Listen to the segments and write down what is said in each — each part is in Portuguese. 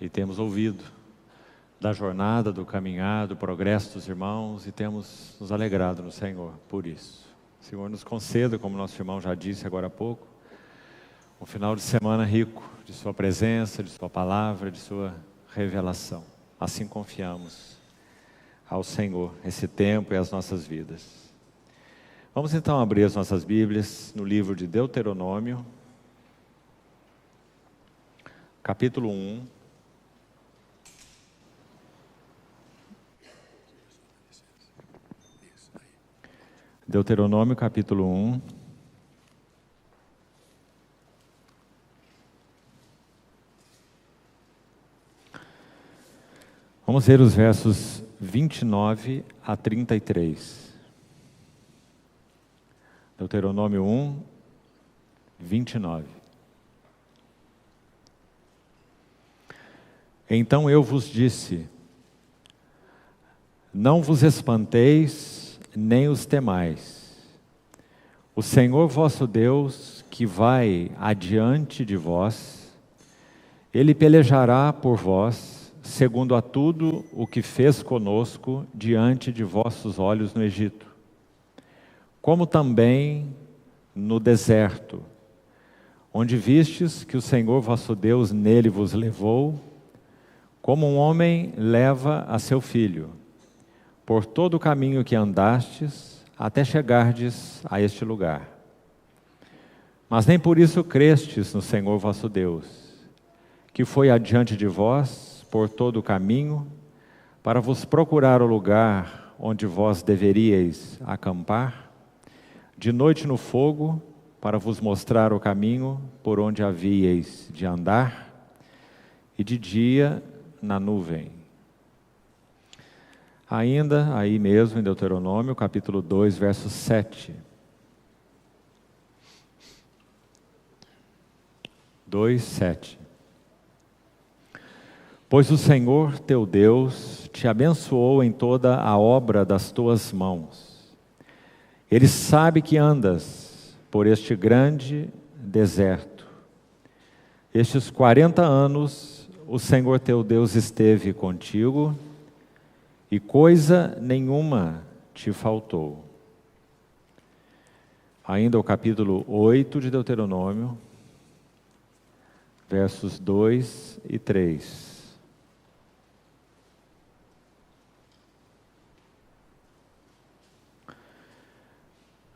e temos ouvido da jornada, do caminhar, do progresso dos irmãos e temos nos alegrado no Senhor por isso. O Senhor nos conceda, como nosso irmão já disse agora há pouco, um final de semana rico de Sua presença, de Sua palavra, de Sua revelação. Assim confiamos ao Senhor esse tempo e as nossas vidas. Vamos então abrir as nossas Bíblias no livro de Deuteronômio, capítulo 1. Deuteronômio, capítulo 1. Vamos ver os versos 29 a 33. Deuteronômio 1, 29. Então eu vos disse: não vos espanteis, nem os temais. O Senhor vosso Deus, que vai adiante de vós, Ele pelejará por vós, segundo a tudo o que fez conosco diante de vossos olhos no Egito, como também no deserto, onde vistes que o Senhor vosso Deus nele vos levou, como um homem leva a seu filho, por todo o caminho que andastes, até chegardes a este lugar. Mas nem por isso crestes no Senhor vosso Deus, que foi adiante de vós, por todo o caminho, para vos procurar o lugar onde vós deveríeis acampar, de noite no fogo, para vos mostrar o caminho por onde havíeis de andar, e de dia na nuvem. Ainda aí mesmo em Deuteronômio, capítulo 2, verso 7. 2, 7. Pois o Senhor teu Deus te abençoou em toda a obra das tuas mãos. Ele sabe que andas por este grande deserto. Estes 40 anos o Senhor teu Deus esteve contigo e coisa nenhuma te faltou. Ainda o capítulo 8 de Deuteronômio, versos 2 e 3.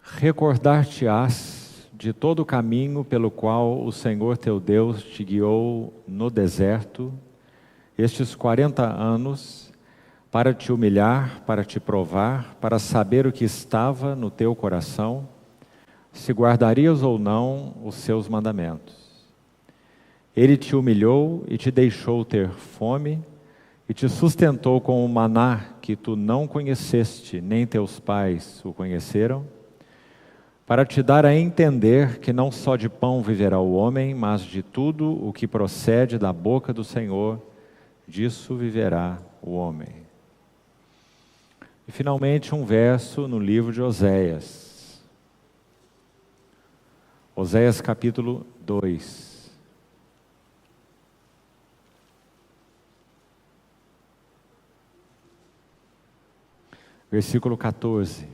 Recordar-te-ás de todo o caminho pelo qual o Senhor teu Deus te guiou no deserto, estes 40 anos, para te humilhar, para te provar, para saber o que estava no teu coração, se guardarias ou não os seus mandamentos. Ele te humilhou e te deixou ter fome, e te sustentou com o maná que tu não conheceste, nem teus pais o conheceram, para te dar a entender que não só de pão viverá o homem, mas de tudo o que procede da boca do Senhor, disso viverá o homem. E finalmente um verso no livro de Oséias. Oséias capítulo 2. Versículo 14.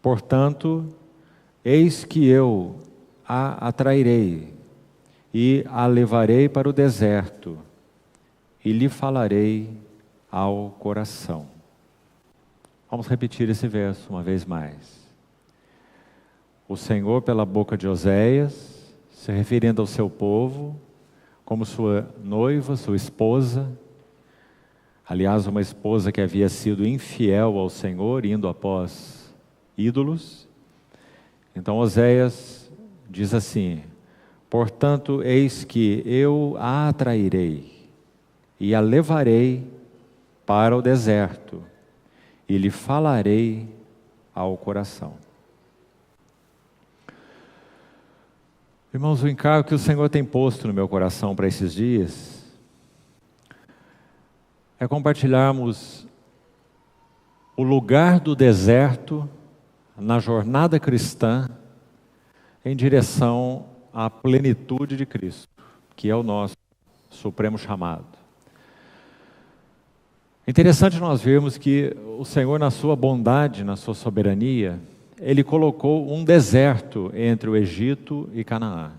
Portanto, eis que eu a atrairei e a levarei para o deserto e lhe falarei ao coração. Vamos repetir esse verso uma vez mais. O Senhor, pela boca de Oséias, se referindo ao seu povo, como sua noiva, sua esposa, aliás, uma esposa que havia sido infiel ao Senhor, indo após ídolos. Então Oséias diz assim: portanto, eis que eu a atrairei e a levarei para o deserto e lhe falarei ao coração. Irmãos, o encargo que o Senhor tem posto no meu coração para esses dias é compartilharmos o lugar do deserto na jornada cristã em direção à plenitude de Cristo, que é o nosso supremo chamado. É interessante nós vermos que o Senhor, na sua bondade, na sua soberania, Ele colocou um deserto entre o Egito e Canaã.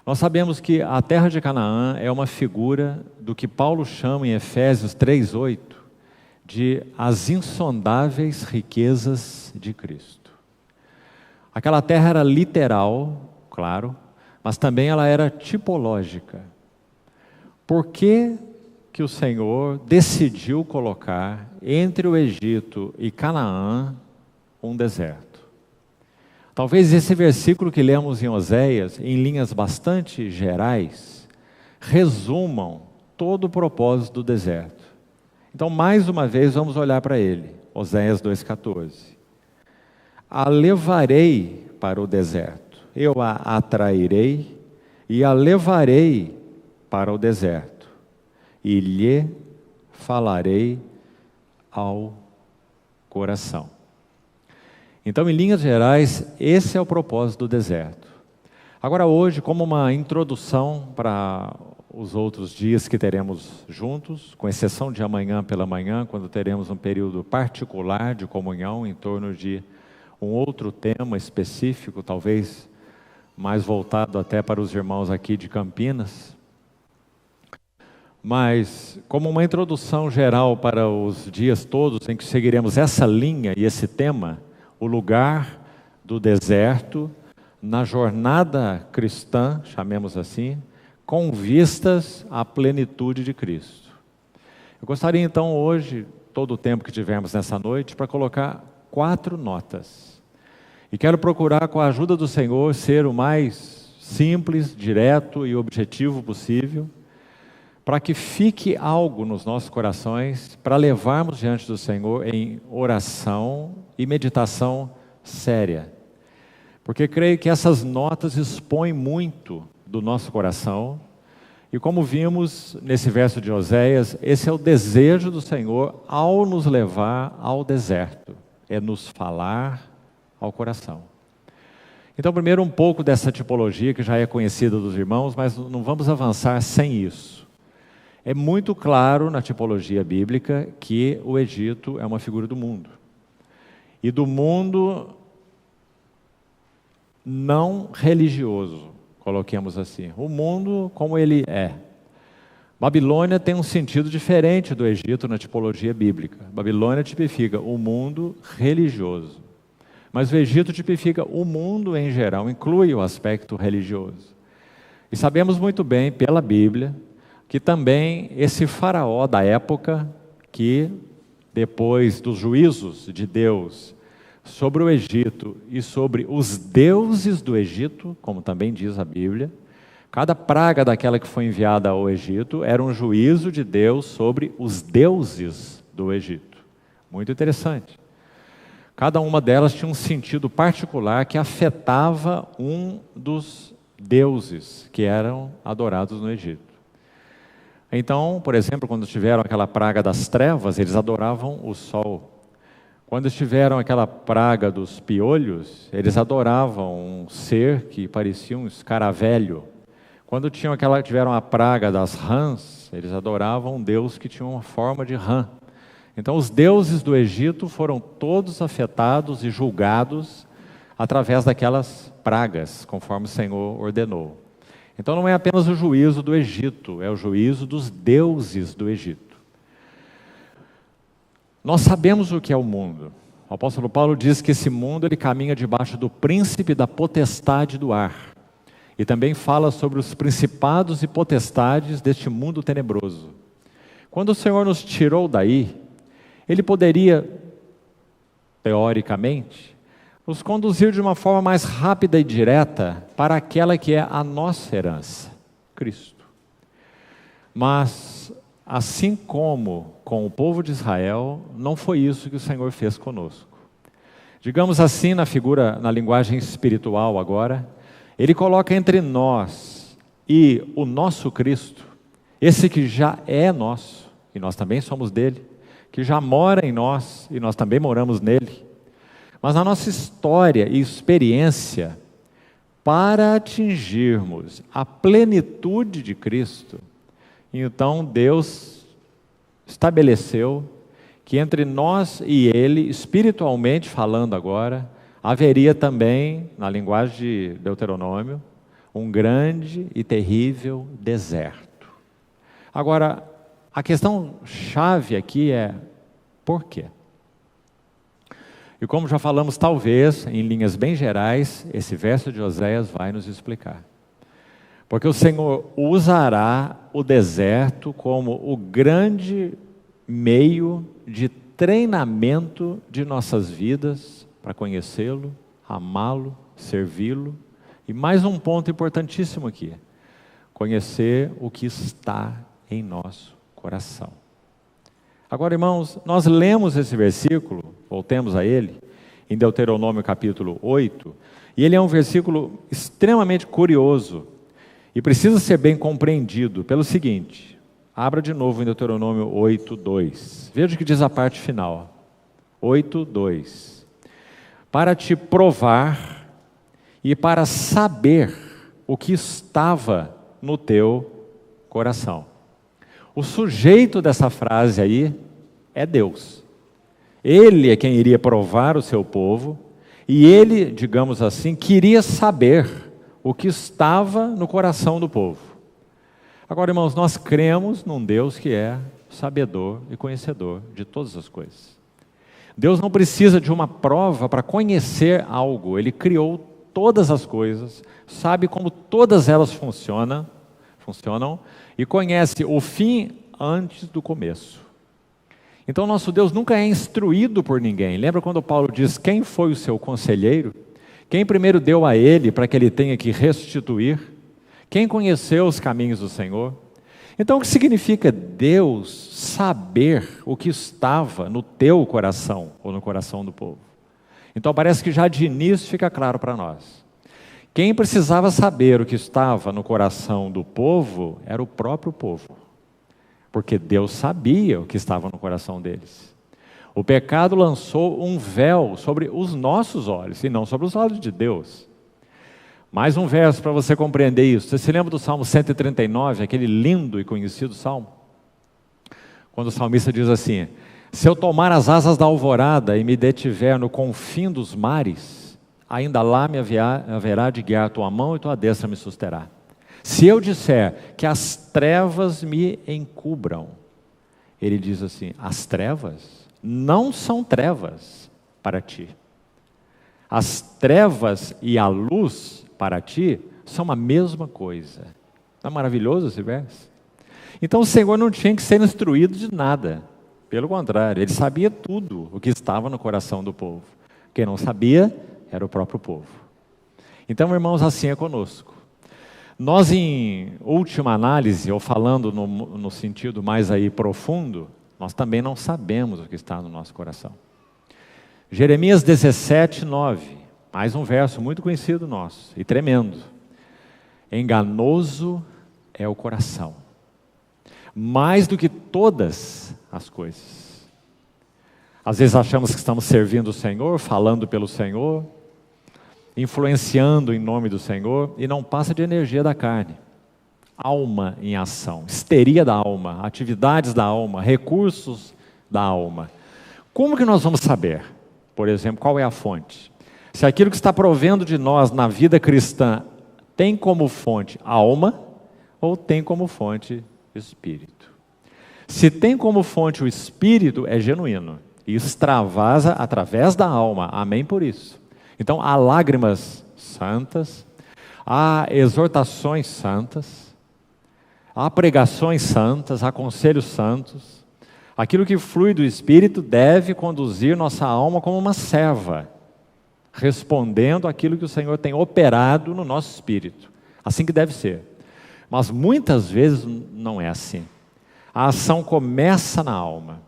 Nós sabemos que a terra de Canaã é uma figura do que Paulo chama em Efésios 3:8 de as insondáveis riquezas de Cristo. Aquela terra era literal, claro, mas também ela era tipológica. Por que que o Senhor decidiu colocar entre o Egito e Canaã um deserto? Talvez esse versículo que lemos em Oséias, em linhas bastante gerais, resumam todo o propósito do deserto. Então, mais uma vez, vamos olhar para ele. Oséias 2,14. A levarei para o deserto, eu a atrairei e a levarei para o deserto, e lhe falarei ao coração. Então, em linhas gerais, esse é o propósito do deserto. Agora, hoje, como uma introdução para os outros dias que teremos juntos, com exceção de amanhã pela manhã, quando teremos um período particular de comunhão em torno de um outro tema específico, talvez mais voltado até para os irmãos aqui de Campinas. Mas, como uma introdução geral para os dias todos em que seguiremos essa linha e esse tema, o lugar do deserto na jornada cristã, chamemos assim, com vistas à plenitude de Cristo. Eu gostaria então hoje, todo o tempo que tivermos nessa noite, para colocar 4 notas. E quero procurar, com a ajuda do Senhor, ser o mais simples, direto e objetivo possível, para que fique algo nos nossos corações, para levarmos diante do Senhor em oração e meditação séria. Porque creio que essas notas expõem muito do nosso coração, e como vimos nesse verso de Oséias, esse é o desejo do Senhor ao nos levar ao deserto, é nos falar ao coração. Então, primeiro um pouco dessa tipologia que já é conhecida dos irmãos, mas não vamos avançar sem isso. É muito claro na tipologia bíblica que o Egito é uma figura do mundo. E do mundo não religioso, coloquemos assim. O mundo como ele é. Babilônia tem um sentido diferente do Egito na tipologia bíblica. Babilônia tipifica o mundo religioso. Mas o Egito tipifica o mundo em geral, inclui o aspecto religioso. E sabemos muito bem, pela Bíblia, que também esse faraó da época, que depois dos juízos de Deus sobre o Egito e sobre os deuses do Egito, como também diz a Bíblia, cada praga daquela que foi enviada ao Egito era um juízo de Deus sobre os deuses do Egito. Muito interessante. Cada uma delas tinha um sentido particular que afetava um dos deuses que eram adorados no Egito. Então, por exemplo, quando tiveram aquela praga das trevas, eles adoravam o sol. Quando tiveram aquela praga dos piolhos, eles adoravam um ser que parecia um escaravelho. Quando tiveram a praga das rãs, eles adoravam um deus que tinha uma forma de rã. Então, os deuses do Egito foram todos afetados e julgados através daquelas pragas, conforme o Senhor ordenou. Então não é apenas o juízo do Egito, é o juízo dos deuses do Egito. Nós sabemos o que é o mundo. O apóstolo Paulo diz que esse mundo ele caminha debaixo do príncipe da potestade do ar. E também fala sobre os principados e potestades deste mundo tenebroso. Quando o Senhor nos tirou daí, Ele poderia, teoricamente, nos conduzir de uma forma mais rápida e direta para aquela que é a nossa herança, Cristo. Mas, assim como com o povo de Israel, não foi isso que o Senhor fez conosco. Digamos assim, na linguagem espiritual agora, Ele coloca entre nós e o nosso Cristo, esse que já é nosso, e nós também somos dele, que já mora em nós, e nós também moramos nele. Mas na nossa história e experiência, para atingirmos a plenitude de Cristo, então Deus estabeleceu que entre nós e Ele, espiritualmente falando agora, haveria também, na linguagem de Deuteronômio, um grande e terrível deserto. Agora, a questão chave aqui é, por quê? E como já falamos, talvez, em linhas bem gerais, esse verso de Oséias vai nos explicar. Porque o Senhor usará o deserto como o grande meio de treinamento de nossas vidas para conhecê-lo, amá-lo, servi-lo. E mais um ponto importantíssimo aqui: conhecer o que está em nosso coração. Agora, irmãos, nós lemos esse versículo, voltemos a ele, em Deuteronômio capítulo 8, e ele é um versículo extremamente curioso e precisa ser bem compreendido pelo seguinte: abra de novo em Deuteronômio 8:2. Veja o que diz a parte final. 8:2. Para te provar e para saber o que estava no teu coração. O sujeito dessa frase aí é Deus. Ele é quem iria provar o seu povo e ele, digamos assim, queria saber o que estava no coração do povo. Agora, irmãos, nós cremos num Deus que é sabedor e conhecedor de todas as coisas. Deus não precisa de uma prova para conhecer algo. Ele criou todas as coisas, sabe como todas elas funcionam e conhece o fim antes do começo. Então, nosso Deus nunca é instruído por ninguém. Lembra quando Paulo diz: quem foi o seu conselheiro? Quem primeiro deu a ele para que ele tenha que restituir? Quem conheceu os caminhos do Senhor? Então, o que significa Deus saber o que estava no teu coração ou no coração do povo? Então, parece que já de início fica claro para nós. Quem precisava saber o que estava no coração do povo era o próprio povo, porque Deus sabia o que estava no coração deles. O pecado lançou um véu sobre os nossos olhos e não sobre os olhos de Deus. Mais um verso para você compreender isso. Você se lembra do Salmo 139, aquele lindo e conhecido salmo? Quando o salmista diz assim: se eu tomar as asas da alvorada e me detiver no confim dos mares, ainda lá me haverá de guiar tua mão e tua destra me susterá. Se eu disser que as trevas me encubram, ele diz assim: as trevas não são trevas para ti. As trevas e a luz para ti são a mesma coisa. Não é maravilhoso esse verso? Então o Senhor não tinha que ser instruído de nada. Pelo contrário, Ele sabia tudo o que estava no coração do povo. Quem não sabia era o próprio povo. Então, irmãos, assim é conosco. Nós, em última análise, ou falando no sentido mais aí profundo, nós também não sabemos o que está no nosso coração. Jeremias 17:9, mais um verso muito conhecido nosso e tremendo. Enganoso é o coração, mais do que todas as coisas. Às vezes achamos que estamos servindo o Senhor, falando pelo Senhor, influenciando em nome do Senhor, e não passa de energia da carne. Alma em ação, histeria da alma, atividades da alma, recursos da alma. Como que nós vamos saber, por exemplo, qual é a fonte? Se aquilo que está provendo de nós na vida cristã tem como fonte alma ou tem como fonte espírito? Se tem como fonte o espírito, é genuíno e extravasa através da alma. Amém por isso. Então há lágrimas santas, há exortações santas, há pregações santas, há conselhos santos. Aquilo que flui do Espírito deve conduzir nossa alma como uma serva, respondendo àquilo que o Senhor tem operado no nosso espírito. Assim que deve ser. Mas muitas vezes não é assim. A ação começa na alma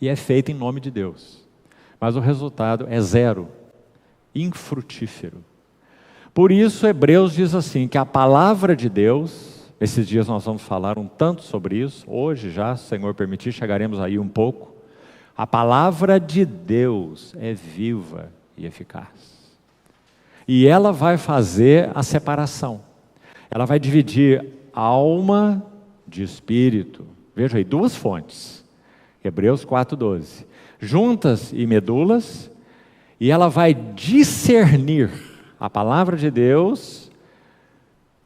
e é feita em nome de Deus. Mas o resultado é zero, infrutífero. Por isso, Hebreus diz assim, que a palavra de Deus... Esses dias nós vamos falar um tanto sobre isso. Hoje já, se o Senhor permitir, chegaremos aí um pouco. A palavra de Deus é viva e eficaz. E ela vai fazer a separação. Ela vai dividir alma de espírito. Veja aí, duas fontes. Hebreus 4:12. Juntas e medulas, e ela vai discernir a palavra de Deus,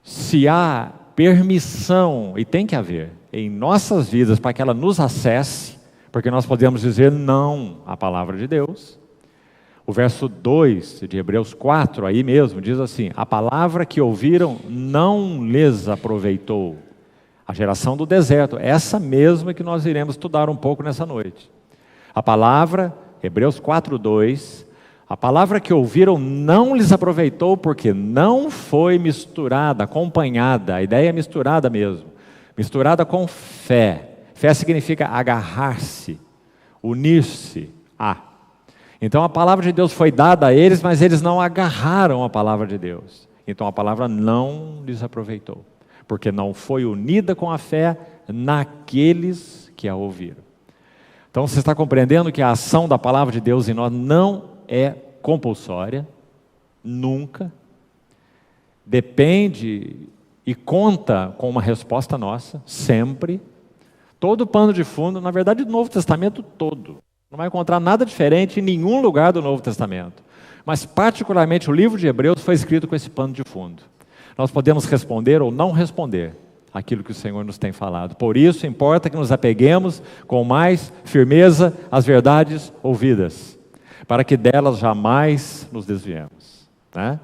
se há permissão, e tem que haver, em nossas vidas, para que ela nos acesse, porque nós podemos dizer não à palavra de Deus. O verso 2 de Hebreus 4, aí mesmo, diz assim: a palavra que ouviram não lhes aproveitou. A geração do deserto, essa mesma que nós iremos estudar um pouco nessa noite. A palavra, Hebreus 4:2, a palavra que ouviram não lhes aproveitou, porque não foi misturada, acompanhada, a ideia é misturada mesmo, misturada com fé. Fé significa agarrar-se, unir-se a. Então a palavra de Deus foi dada a eles, mas eles não agarraram a palavra de Deus. Então a palavra não lhes aproveitou, porque não foi unida com a fé naqueles que a ouviram. Então você está compreendendo que a ação da palavra de Deus em nós não é compulsória, nunca. Depende e conta com uma resposta nossa, sempre. Todo o pano de fundo, na verdade, do Novo Testamento todo. Não vai encontrar nada diferente em nenhum lugar do Novo Testamento. Mas particularmente o livro de Hebreus foi escrito com esse pano de fundo. Nós podemos responder ou não responder aquilo que o Senhor nos tem falado. Por isso, importa que nos apeguemos com mais firmeza às verdades ouvidas, para que delas jamais nos desviemos, né?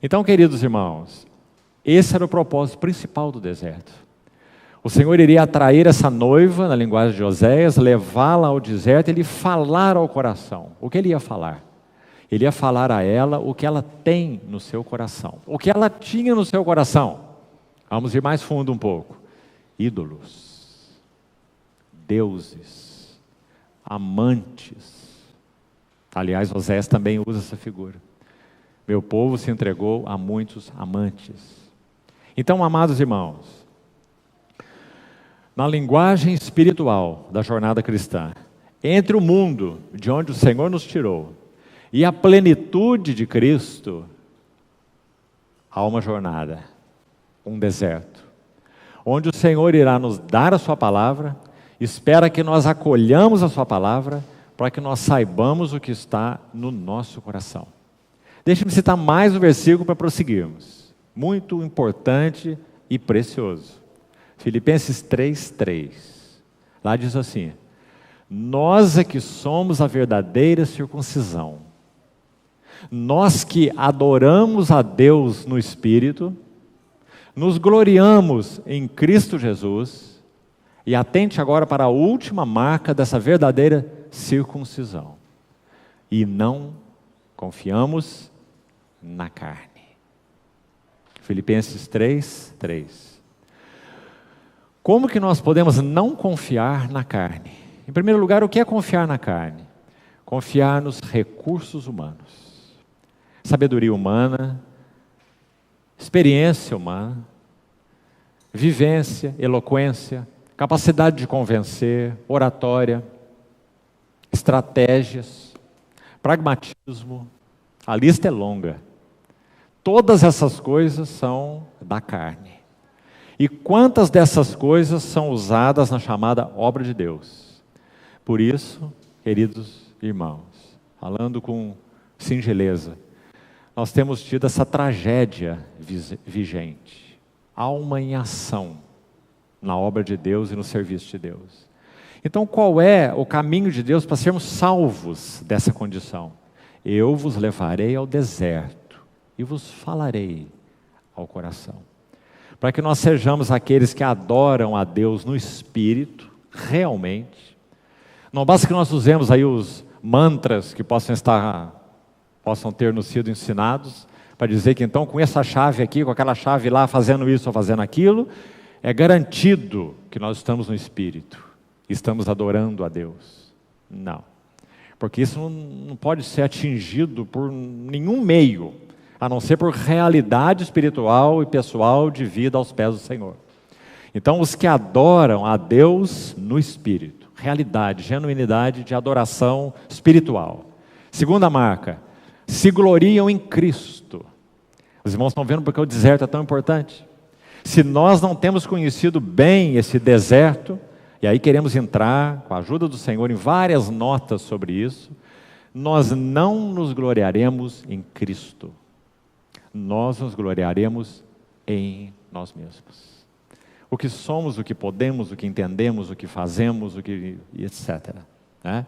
Então, queridos irmãos, esse era o propósito principal do deserto. O Senhor iria atrair essa noiva, na linguagem de Oséias, levá-la ao deserto e lhe falar ao coração. O que ele ia falar? Ele ia falar a ela o que ela tem no seu coração. O que ela tinha no seu coração? Vamos ir mais fundo um pouco. Ídolos, deuses, amantes. Aliás, Oséias também usa essa figura. Meu povo se entregou a muitos amantes. Então, amados irmãos, na linguagem espiritual da jornada cristã, entre o mundo de onde o Senhor nos tirou e a plenitude de Cristo, há uma jornada, um deserto, onde o Senhor irá nos dar a sua palavra, espera que nós acolhamos a sua palavra, para que nós saibamos o que está no nosso coração. Deixe-me citar mais um versículo para prosseguirmos, muito importante e precioso. Filipenses 3:3, lá diz assim: nós é que somos a verdadeira circuncisão, nós que adoramos a Deus no Espírito, nos gloriamos em Cristo Jesus, e atente agora para a última marca dessa verdadeira circuncisão, e não confiamos na carne. Filipenses 3:3. Como que nós podemos não confiar na carne? Em primeiro lugar, o que é confiar na carne? Confiar nos recursos humanos, sabedoria humana, experiência humana, vivência, eloquência, capacidade de convencer, oratória, estratégias, pragmatismo, a lista é longa. Todas essas coisas são da carne. E quantas dessas coisas são usadas na chamada obra de Deus? Por isso, queridos irmãos, falando com singeleza, nós temos tido essa tragédia vigente, alma em ação na obra de Deus e no serviço de Deus. Então, qual é o caminho de Deus para sermos salvos dessa condição? Eu vos levarei ao deserto e vos falarei ao coração. Para que nós sejamos aqueles que adoram a Deus no Espírito, realmente. Não basta que nós usemos aí os mantras que possam ter nos sido ensinados, para dizer que então com essa chave aqui, com aquela chave lá, fazendo isso ou fazendo aquilo, é garantido que nós estamos no Espírito, estamos adorando a Deus. Não, porque isso não pode ser atingido por nenhum meio, a não ser por realidade espiritual e pessoal de vida aos pés do Senhor. Então os que adoram a Deus no Espírito, realidade, genuinidade de adoração espiritual. Segunda marca, se gloriam em Cristo. Os irmãos estão vendo porque o deserto é tão importante? Se nós não temos conhecido bem esse deserto, e aí queremos entrar, com a ajuda do Senhor, em várias notas sobre isso, nós não nos gloriaremos em Cristo. Nós nos gloriaremos em nós mesmos. O que somos, o que podemos, o que entendemos, o que fazemos, etc. Né?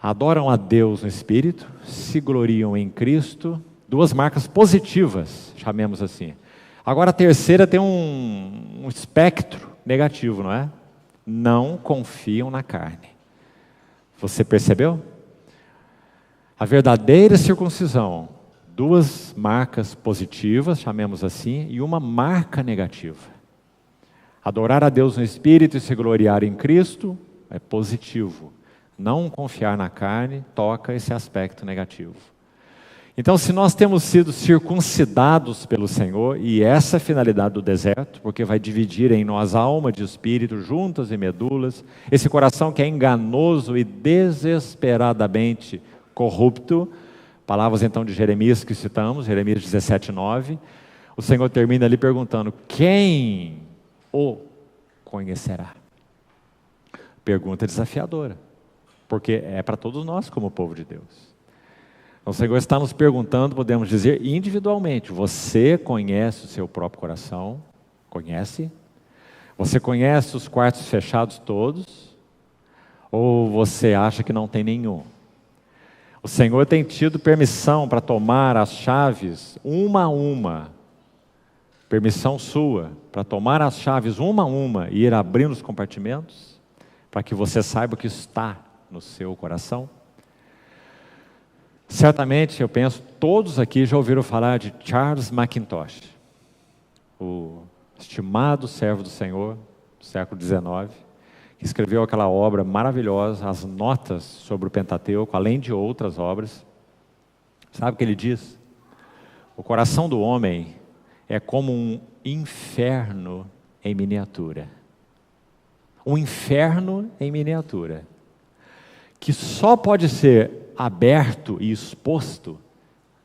Adoram a Deus no Espírito, se gloriam em Cristo, duas marcas positivas, chamemos assim. Agora a terceira tem um espectro negativo, não é? Não confiam na carne. Você percebeu? A verdadeira circuncisão, duas marcas positivas, chamemos assim, e uma marca negativa. Adorar a Deus no Espírito e se gloriar em Cristo é positivo. Não confiar na carne toca esse aspecto negativo. Então, se nós temos sido circuncidados pelo Senhor, e essa é a finalidade do deserto, porque vai dividir em nós alma de espírito, juntas e medulas, esse coração que é enganoso e desesperadamente corrupto, palavras então de Jeremias que citamos, Jeremias 17:9, o Senhor termina ali perguntando: quem o conhecerá? Pergunta desafiadora, porque é para todos nós como povo de Deus. Então, o Senhor está nos perguntando, podemos dizer individualmente: você conhece o seu próprio coração? Conhece? Você conhece os quartos fechados todos? Ou você acha que não tem nenhum? O Senhor tem tido permissão para tomar as chaves uma a uma, permissão sua, para tomar as chaves uma a uma e ir abrindo os compartimentos, para que você saiba o que está no seu coração? Certamente, eu penso, todos aqui já ouviram falar de Charles Mackintosh, o estimado servo do Senhor do século XIX, que escreveu aquela obra maravilhosa, As Notas sobre o Pentateuco, além de outras obras. Sabe o que ele diz? O coração do homem é como um inferno em miniatura. Um inferno em miniatura, que só pode ser aberto e exposto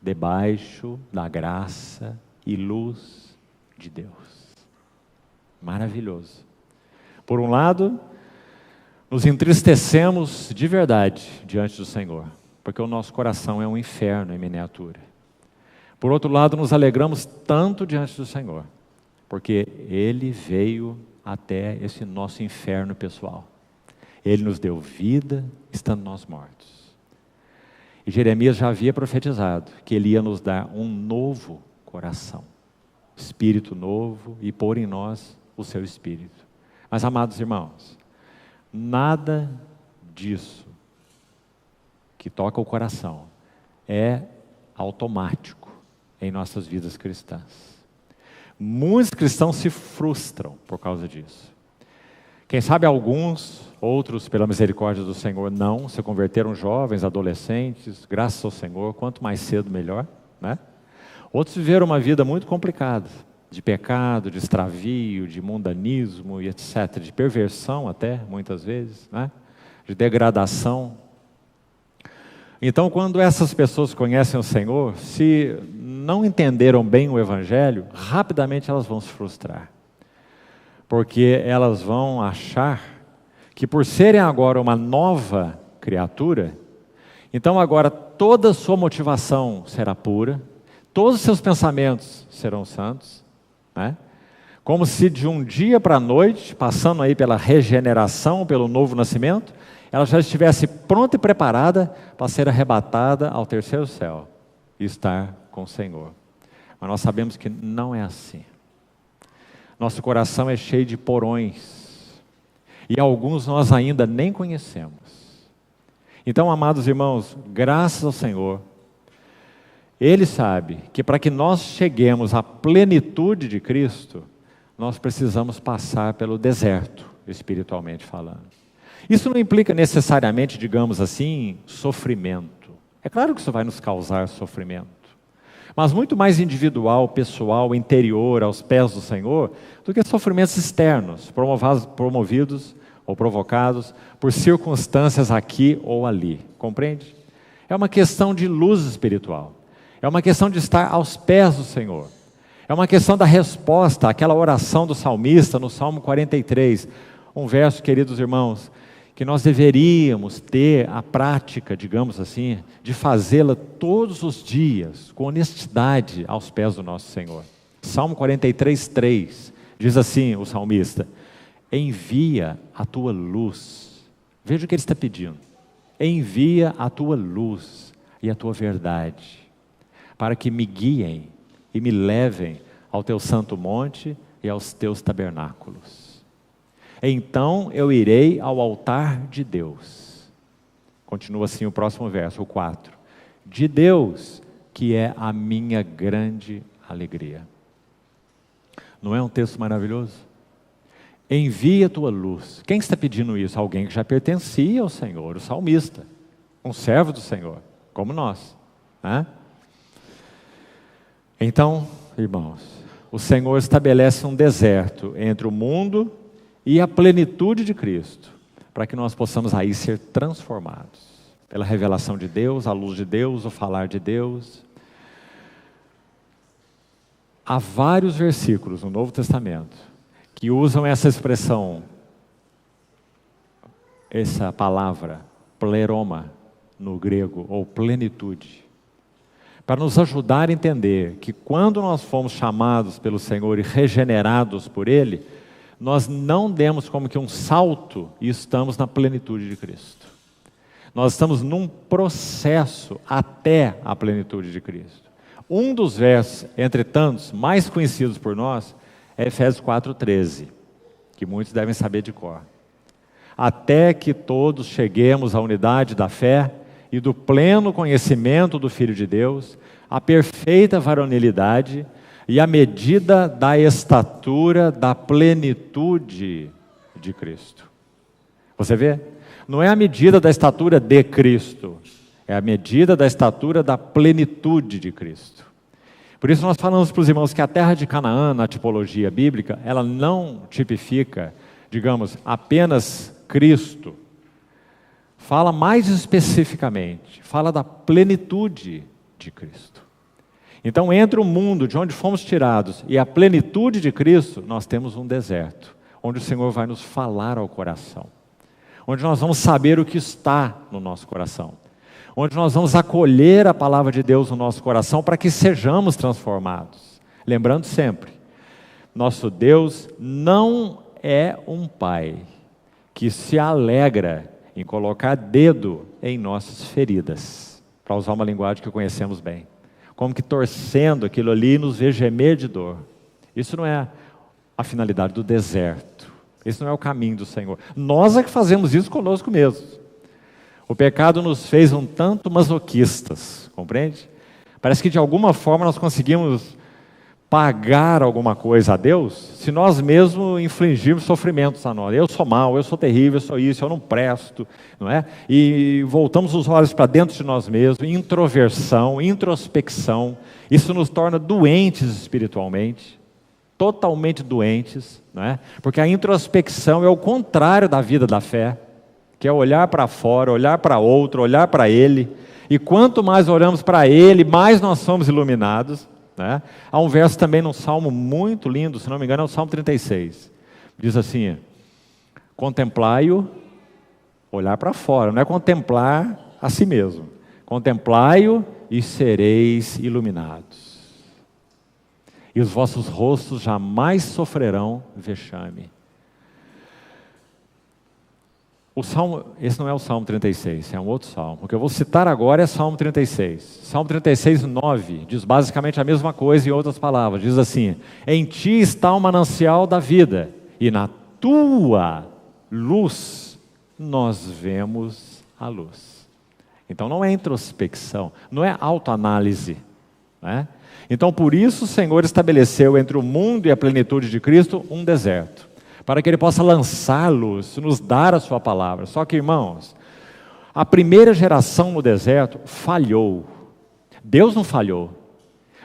debaixo da graça e luz de Deus. Maravilhoso. Por um lado, nos entristecemos de verdade diante do Senhor, porque o nosso coração é um inferno em miniatura. Por outro lado, nos alegramos tanto diante do Senhor, porque Ele veio até esse nosso inferno pessoal. Ele nos deu vida, estando nós mortos. E Jeremias já havia profetizado que Ele ia nos dar um novo coração, espírito novo, e pôr em nós o seu espírito. Mas, amados irmãos, nada disso que toca o coração é automático em nossas vidas cristãs. Muitos cristãos se frustram por causa disso. Quem sabe alguns, outros pela misericórdia do Senhor não, se converteram jovens, adolescentes, graças ao Senhor, quanto mais cedo melhor, né? Outros viveram uma vida muito complicada, de pecado, de extravio, de mundanismo e etc., de perversão até, muitas vezes, né? De degradação. Então, quando essas pessoas conhecem o Senhor, se não entenderam bem o Evangelho, rapidamente elas vão se frustrar. Porque elas vão achar que por serem agora uma nova criatura, então agora toda a sua motivação será pura, todos os seus pensamentos serão santos, né? Como se de um dia para a noite, passando aí pela regeneração, pelo novo nascimento, ela já estivesse pronta e preparada para ser arrebatada ao terceiro céu e estar com o Senhor. Mas nós sabemos que não é assim. Nosso coração é cheio de porões, e alguns nós ainda nem conhecemos. Então, amados irmãos, graças ao Senhor, Ele sabe que para que nós cheguemos à plenitude de Cristo, nós precisamos passar pelo deserto, espiritualmente falando. Isso não implica necessariamente, digamos assim, sofrimento. É claro que isso vai nos causar sofrimento, mas muito mais individual, pessoal, interior, aos pés do Senhor, do que sofrimentos externos, promovidos ou provocados por circunstâncias aqui ou ali. Compreende? É uma questão de luz espiritual. É uma questão de estar aos pés do Senhor. É uma questão da resposta àquela oração do salmista no Salmo 43. Um verso, queridos irmãos, que nós deveríamos ter a prática, digamos assim, de fazê-la todos os dias, com honestidade, aos pés do nosso Senhor. Salmo 43, 3, diz assim o salmista: envia a tua luz. Veja o que ele está pedindo. Envia a tua luz e a tua verdade, para que me guiem e me levem ao teu santo monte e aos teus tabernáculos. Então eu irei ao altar de Deus. Continua assim o próximo verso, o 4. De Deus, que é a minha grande alegria. Não é um texto maravilhoso? Envia a tua luz. Quem está pedindo isso? Alguém que já pertencia ao Senhor, o salmista, um servo do Senhor, como nós, né? Então, irmãos, o Senhor estabelece um deserto entre o mundo e a plenitude de Cristo, para que nós possamos aí ser transformados pela revelação de Deus, a luz de Deus, o falar de Deus. Há vários versículos no Novo Testamento que usam essa expressão, essa palavra, pleroma, no grego, ou plenitude, para nos ajudar a entender que quando nós fomos chamados pelo Senhor e regenerados por Ele, nós não demos como que um salto e estamos na plenitude de Cristo. Nós estamos num processo até a plenitude de Cristo. Um dos versos, entre tantos, mais conhecidos por nós, é Efésios 4,13, que muitos devem saber de cor. Até que todos cheguemos à unidade da fé e do pleno conhecimento do Filho de Deus, à perfeita varonilidade e à medida da estatura da plenitude de Cristo. Você vê? Não é a medida da estatura de Cristo, é a medida da estatura da plenitude de Cristo. Por isso nós falamos para os irmãos que a terra de Canaã, na tipologia bíblica, ela não tipifica, digamos, apenas Cristo. Fala mais especificamente, fala da plenitude de Cristo. Então, entre o mundo de onde fomos tirados e a plenitude de Cristo, nós temos um deserto, onde o Senhor vai nos falar ao coração, onde nós vamos saber o que está no nosso coração, onde nós vamos acolher a palavra de Deus no nosso coração para que sejamos transformados. Lembrando sempre, nosso Deus não é um pai que se alegra em colocar dedo em nossas feridas, para usar uma linguagem que conhecemos bem. Como que torcendo aquilo ali nos vê gemer de dor. Isso não é a finalidade do deserto. Esse não é o caminho do Senhor. Nós é que fazemos isso conosco mesmos. O pecado nos fez um tanto masoquistas, compreende? Parece que de alguma forma nós conseguimos pagar alguma coisa a Deus se nós mesmos infligirmos sofrimentos a nós. Eu sou mau, eu sou terrível, eu sou isso, eu não presto, não é? E voltamos os olhos para dentro de nós mesmos, introversão, introspecção. Isso nos torna doentes espiritualmente, totalmente doentes, não é? Porque a introspecção é o contrário da vida da fé, que é olhar para fora, olhar para outro, olhar para Ele. E quanto mais olhamos para Ele, mais nós somos iluminados. Né? Há um verso também num salmo muito lindo, se não me engano é o Salmo 36, diz assim: contemplai-o, olhar para fora, não é contemplar a si mesmo, contemplai-o e sereis iluminados, e os vossos rostos jamais sofrerão vexame. O salmo, esse não é o Salmo 36, é um outro salmo. O que eu vou citar agora é Salmo 36. Salmo 36, 9, diz basicamente a mesma coisa em outras palavras. Diz assim: em ti está o manancial da vida, e na tua luz nós vemos a luz. Então não é introspecção, não é autoanálise, né? Então por isso o Senhor estabeleceu entre o mundo e a plenitude de Cristo um deserto, para que Ele possa lançar luz, nos dar a sua palavra. Só que, irmãos, a primeira geração no deserto falhou. Deus não falhou.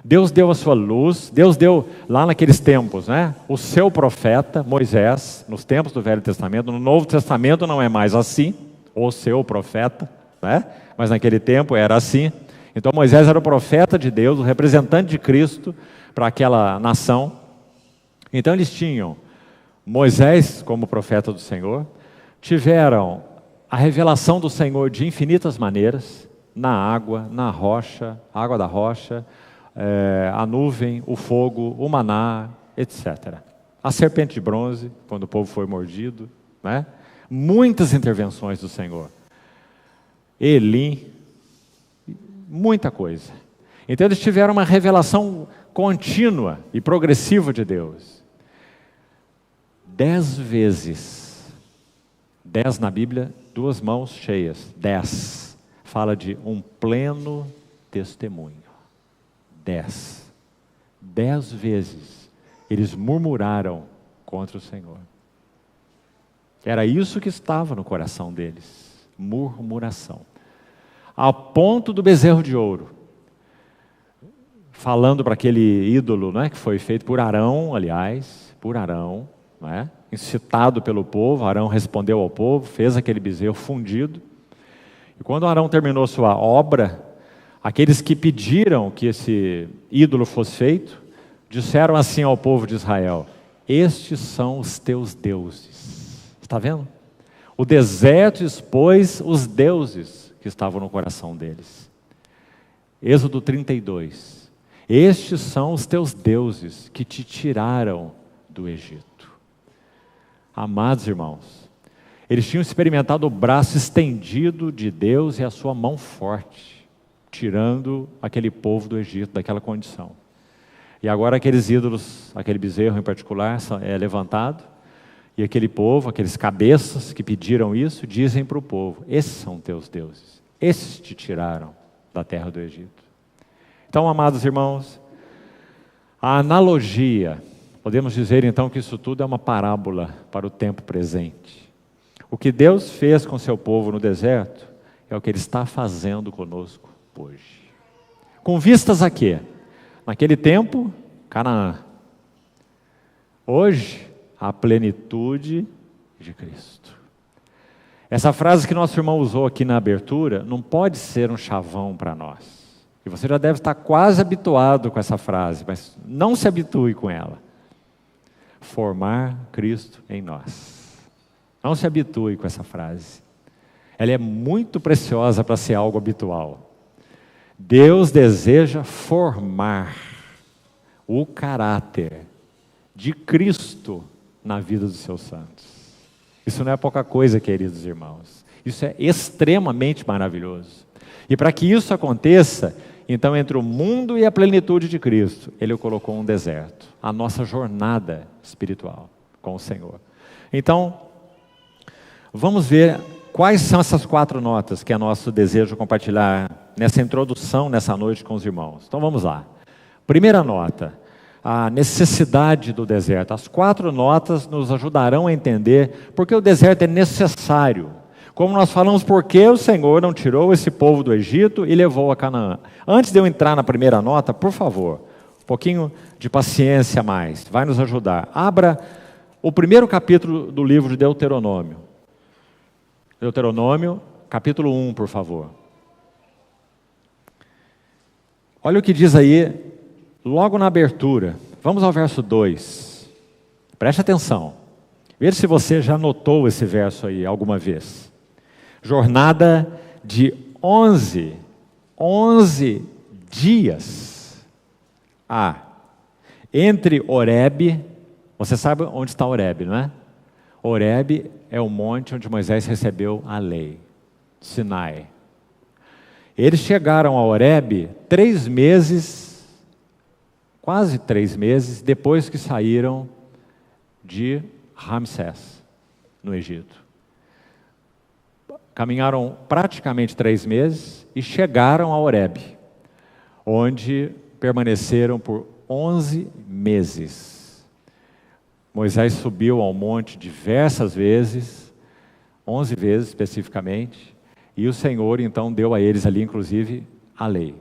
Deus deu a sua luz, Deus deu lá naqueles tempos, né, o seu profeta, Moisés, nos tempos do Velho Testamento. No Novo Testamento não é mais assim, o seu profeta, né, mas naquele tempo era assim. Então Moisés era o profeta de Deus, o representante de Cristo para aquela nação. Então eles tinham Moisés como profeta do Senhor, tiveram a revelação do Senhor de infinitas maneiras, na água, na rocha, a água da rocha, a nuvem, o fogo, o maná, etc. A serpente de bronze, quando o povo foi mordido, né? Muitas intervenções do Senhor. Elim, muita coisa. Então eles tiveram uma revelação contínua e progressiva de Deus. 10 vezes, 10 na Bíblia, 2 mãos cheias, 10, fala de um pleno testemunho. 10 vezes eles murmuraram contra o Senhor. Era isso que estava no coração deles, murmuração. Ao ponto do bezerro de ouro, falando para aquele ídolo, né, que foi feito por Arão, aliás, por Arão, né, incitado pelo povo. Arão respondeu ao povo, fez aquele bezerro fundido. E quando Arão terminou sua obra, aqueles que pediram que esse ídolo fosse feito, disseram assim ao povo de Israel: estes são os teus deuses. Está vendo? O deserto expôs os deuses que estavam no coração deles. Êxodo 32. Estes são os teus deuses que te tiraram do Egito. Amados irmãos, eles tinham experimentado o braço estendido de Deus e a sua mão forte, tirando aquele povo do Egito daquela condição. E agora aqueles ídolos, aquele bezerro em particular, é levantado, e aquele povo, aqueles cabeças que pediram isso, dizem para o povo: esses são teus deuses, esses te tiraram da terra do Egito. Então, amados irmãos, a analogia, podemos dizer então que isso tudo é uma parábola para o tempo presente. O que Deus fez com seu povo no deserto é o que Ele está fazendo conosco hoje. Com vistas a quê? Naquele tempo, Canaã. Hoje, a plenitude de Cristo. Essa frase que nosso irmão usou aqui na abertura não pode ser um chavão para nós. E você já deve estar quase habituado com essa frase, mas não se habitue com ela. Formar Cristo em nós. Não se habitue com essa frase. Ela é muito preciosa para ser algo habitual. Deus deseja formar o caráter de Cristo na vida dos seus santos. Isso não é pouca coisa, queridos irmãos. Isso é extremamente maravilhoso. E para que isso aconteça, então, entre o mundo e a plenitude de Cristo, Ele colocou um deserto, a nossa jornada espiritual com o Senhor. Então, vamos ver quais são essas 4 notas que é nosso desejo compartilhar nessa introdução, nessa noite com os irmãos. Então vamos lá. Primeira nota, a necessidade do deserto. As 4 notas nos ajudarão a entender porque o deserto é necessário. Como nós falamos, por que o Senhor não tirou esse povo do Egito e levou a Canaã? Antes de eu entrar na primeira nota, por favor, um pouquinho de paciência a mais, vai nos ajudar. Abra o primeiro capítulo do livro de Deuteronômio. Deuteronômio, capítulo 1, por favor. Olha o que diz aí, logo na abertura. Vamos ao verso 2. Preste atenção. Veja se você já notou esse verso aí alguma vez. Jornada de 11 dias. Entre Horebe, você sabe onde está Horebe, não é? Horebe é o monte onde Moisés recebeu a lei, Sinai. Eles chegaram a Horebe 3 meses, quase 3 meses, depois que saíram de Ramsés, no Egito. Caminharam praticamente 3 meses e chegaram a Horebe, onde permaneceram por 11 meses. Moisés subiu ao monte diversas vezes, 11 vezes especificamente, e o Senhor então deu a eles ali, inclusive, a lei.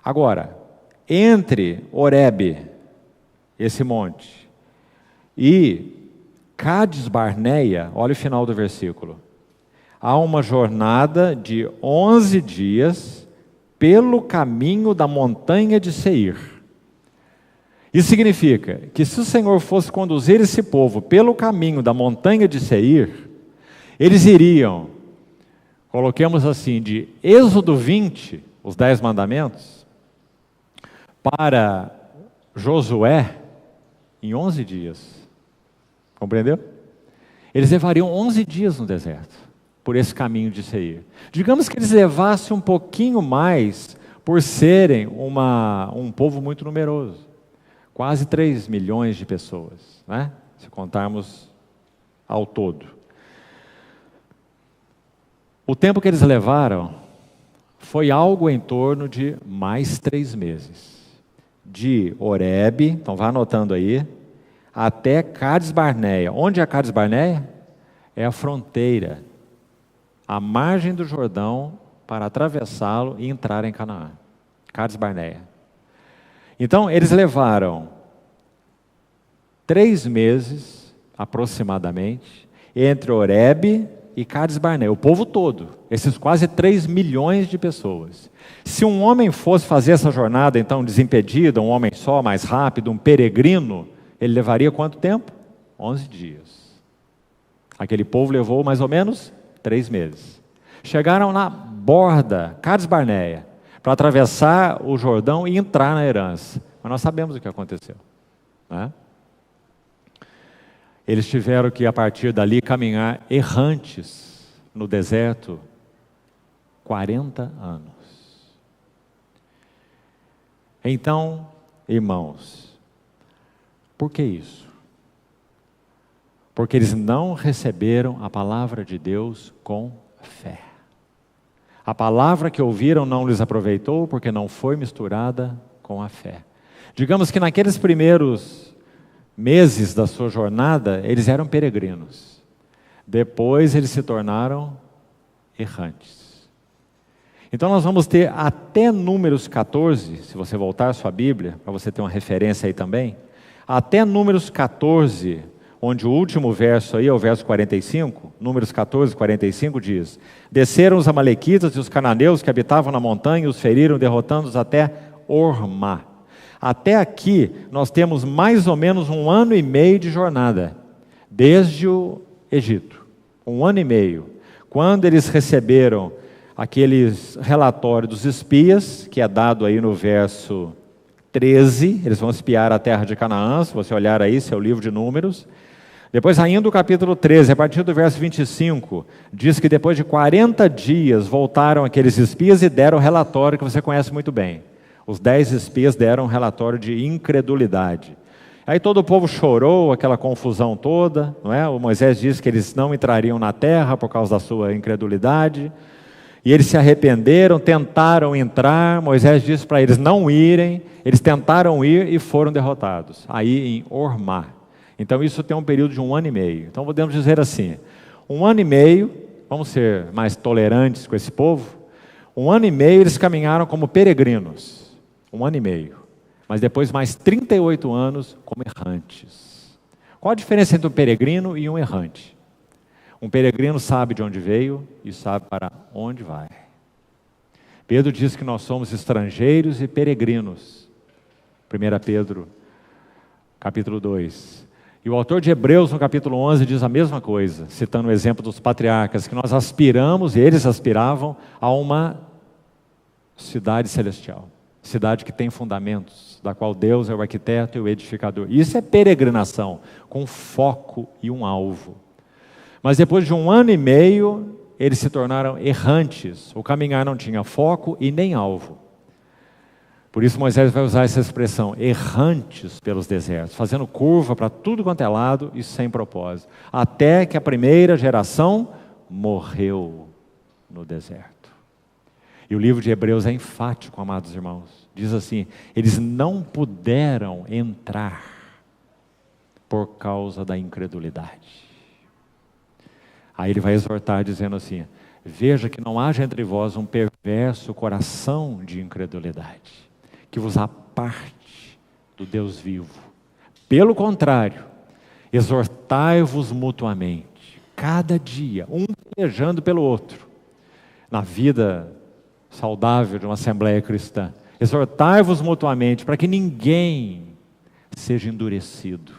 Agora, entre Horebe, esse monte, e Cades Barneia, olha o final do versículo, há uma jornada de 11 dias pelo caminho da montanha de Seir. Isso significa que se o Senhor fosse conduzir esse povo pelo caminho da montanha de Seir, eles iriam, coloquemos assim, de Êxodo 20, os 10 mandamentos, para Josué em 11 dias. Compreendeu? Eles levariam 11 dias no deserto, por esse caminho de Seir. Digamos que eles levassem um pouquinho mais, por serem um povo muito numeroso. Quase 3 milhões de pessoas, né? Se contarmos ao todo. O tempo que eles levaram foi algo em torno de mais 3 meses. De Horebe, então vá anotando aí, até Cades Barneia. Onde é Cades Barneia? É a fronteira, a margem do Jordão para atravessá-lo e entrar em Canaã. Cades Barneia. Então, eles levaram 3 meses, aproximadamente, entre Horebe e Cades Barneia, o povo todo, esses quase 3 milhões de pessoas. Se um homem fosse fazer essa jornada, então, desimpedido, um homem só, mais rápido, um peregrino, ele levaria quanto tempo? 11 dias. Aquele povo levou mais ou menos 3 meses. Chegaram na borda, Cades Barneia, para atravessar o Jordão e entrar na herança. Mas nós sabemos o que aconteceu, né? Eles tiveram que, a partir dali, caminhar errantes no deserto 40 anos. Então, irmãos, por que isso? Porque eles não receberam a palavra de Deus com fé. A palavra que ouviram não lhes aproveitou porque não foi misturada com a fé. Digamos que naqueles primeiros meses da sua jornada, eles eram peregrinos. Depois eles se tornaram errantes. Então nós vamos ter até Números 14, se você voltar à sua Bíblia, para você ter uma referência aí também, até Números 14, onde o último verso aí é o verso 45, Números 14, 45 diz: desceram os amalequitas e os cananeus que habitavam na montanha e os feriram, derrotando-os até Ormá. Até aqui nós temos mais ou menos 1 ano e meio de jornada, desde o Egito, 1 ano e meio, quando eles receberam aqueles relatórios dos espias, que é dado aí no verso 13, eles vão espiar a terra de Canaã, se você olhar aí, seu livro de Números. Depois, ainda o capítulo 13, a partir do verso 25, diz que depois de 40 dias voltaram aqueles espias e deram o relatório que você conhece muito bem. Os 10 espias deram um relatório de incredulidade. Aí todo o povo chorou, aquela confusão toda, não é? O Moisés disse que eles não entrariam na terra por causa da sua incredulidade. E eles se arrependeram, tentaram entrar, Moisés disse para eles não irem, eles tentaram ir e foram derrotados, aí em Ormá. Então isso tem um período de 1 ano e meio. Então podemos dizer assim, 1 ano e meio, vamos ser mais tolerantes com esse povo, 1 ano e meio eles caminharam como peregrinos, 1 ano e meio, mas depois mais 38 anos como errantes. Qual a diferença entre um peregrino e um errante? Um peregrino sabe de onde veio e sabe para onde vai. Pedro diz que nós somos estrangeiros e peregrinos. 1 Pedro, capítulo 2. E o autor de Hebreus, no capítulo 11, diz a mesma coisa, citando o exemplo dos patriarcas, que nós aspiramos, e eles aspiravam, a uma cidade celestial. Cidade que tem fundamentos, da qual Deus é o arquiteto e o edificador. Isso é peregrinação, com foco e um alvo. Mas depois de 1 ano e meio, eles se tornaram errantes. O caminhar não tinha foco e nem alvo. Por isso Moisés vai usar essa expressão, errantes pelos desertos, fazendo curva para tudo quanto é lado e sem propósito. Até que a primeira geração morreu no deserto. E o livro de Hebreus é enfático, amados irmãos. Diz assim, eles não puderam entrar por causa da incredulidade. Aí ele vai exortar dizendo assim, veja que não haja entre vós um perverso coração de incredulidade, que vos aparte do Deus vivo. Pelo contrário, exortai-vos mutuamente, cada dia, um pelejando pelo outro. Na vida saudável de uma assembleia cristã. Exortai-vos mutuamente para que ninguém seja endurecido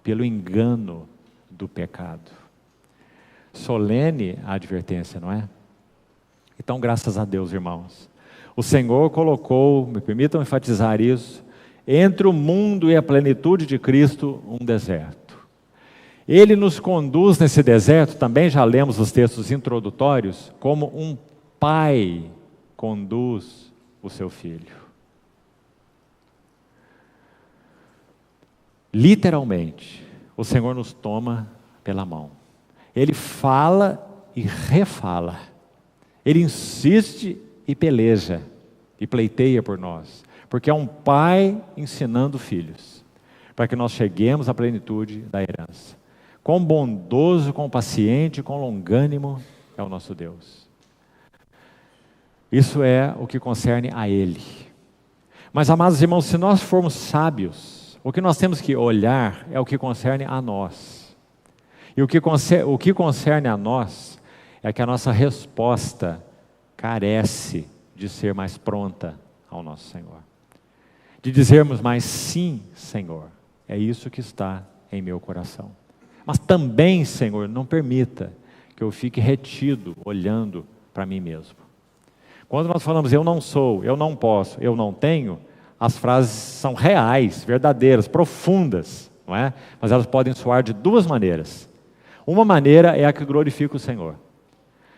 pelo engano do pecado. Solene a advertência, não é? Então, graças a Deus, irmãos, o Senhor colocou, me permitam enfatizar isso, entre o mundo e a plenitude de Cristo, um deserto. Ele nos conduz nesse deserto, também já lemos os textos introdutórios, como um pai conduz o seu filho. Literalmente, o Senhor nos toma pela mão. Ele fala e refala. Ele insiste e peleja, e pleiteia por nós. Porque é um pai ensinando filhos, para que nós cheguemos à plenitude da herança. Quão bondoso, quão paciente, quão longânimo é o nosso Deus. Isso é o que concerne a Ele. Mas, amados irmãos, se nós formos sábios, o que nós temos que olhar é o que concerne a nós. E o que concerne a nós é que a nossa resposta carece de ser mais pronta ao nosso Senhor. De dizermos mais sim, Senhor. É isso que está em meu coração. Mas também, Senhor, não permita que eu fique retido olhando para mim mesmo. Quando nós falamos eu não sou, eu não posso, eu não tenho, as frases são reais, verdadeiras, profundas, não é? Mas elas podem soar de duas maneiras. Uma maneira é a que glorifica o Senhor.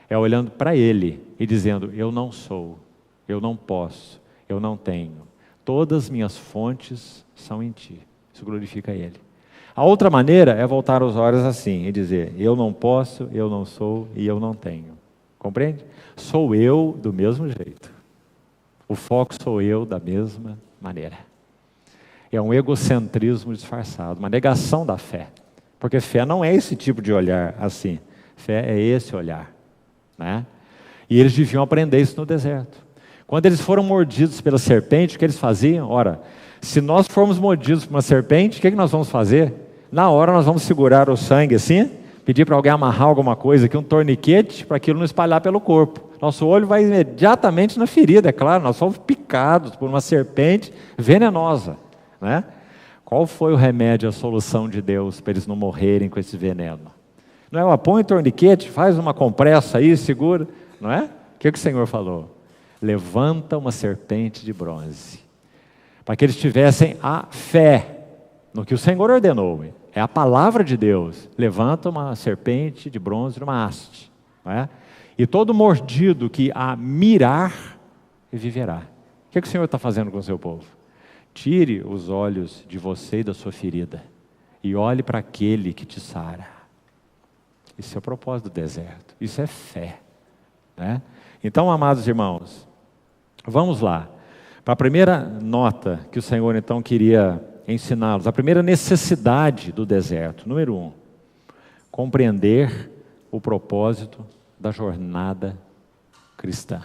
É olhando para Ele e dizendo, eu não sou, eu não posso, eu não tenho. Todas minhas fontes são em Ti. Isso glorifica Ele. A outra maneira é voltar os olhos assim e dizer, eu não posso, eu não sou e eu não tenho. Compreende? Sou eu do mesmo jeito. O foco sou eu da mesma maneira. É um egocentrismo disfarçado, uma negação da fé. Porque fé não é esse tipo de olhar assim. Fé é esse olhar, né? E eles deviam aprender isso no deserto. Quando eles foram mordidos pela serpente, o que eles faziam? Ora, se nós formos mordidos por uma serpente, o que nós vamos fazer? Na hora nós vamos segurar o sangue assim, pedir para alguém amarrar alguma coisa aqui, um torniquete, para aquilo não espalhar pelo corpo. Nosso olho vai imediatamente na ferida, é claro, nós fomos picados por uma serpente venenosa, né? Qual foi o remédio, a solução de Deus para eles não morrerem com esse veneno? Não é, põe um torniquete, faz uma compressa aí, segura, não é? O que o Senhor falou? Levanta uma serpente de bronze, para que eles tivessem a fé no que o Senhor ordenou. É a palavra de Deus. Levanta uma serpente de bronze numa haste, não é? E todo mordido que a mirar, viverá. O que o Senhor está fazendo com o seu povo? Tire os olhos de você e da sua ferida e olhe para aquele que te sara. Isso é o propósito do deserto. Isso é fé, né? Então, amados irmãos, vamos lá. Para a primeira nota que o Senhor então queria ensiná-los, a primeira necessidade do deserto. Número 1, compreender o propósito da jornada cristã.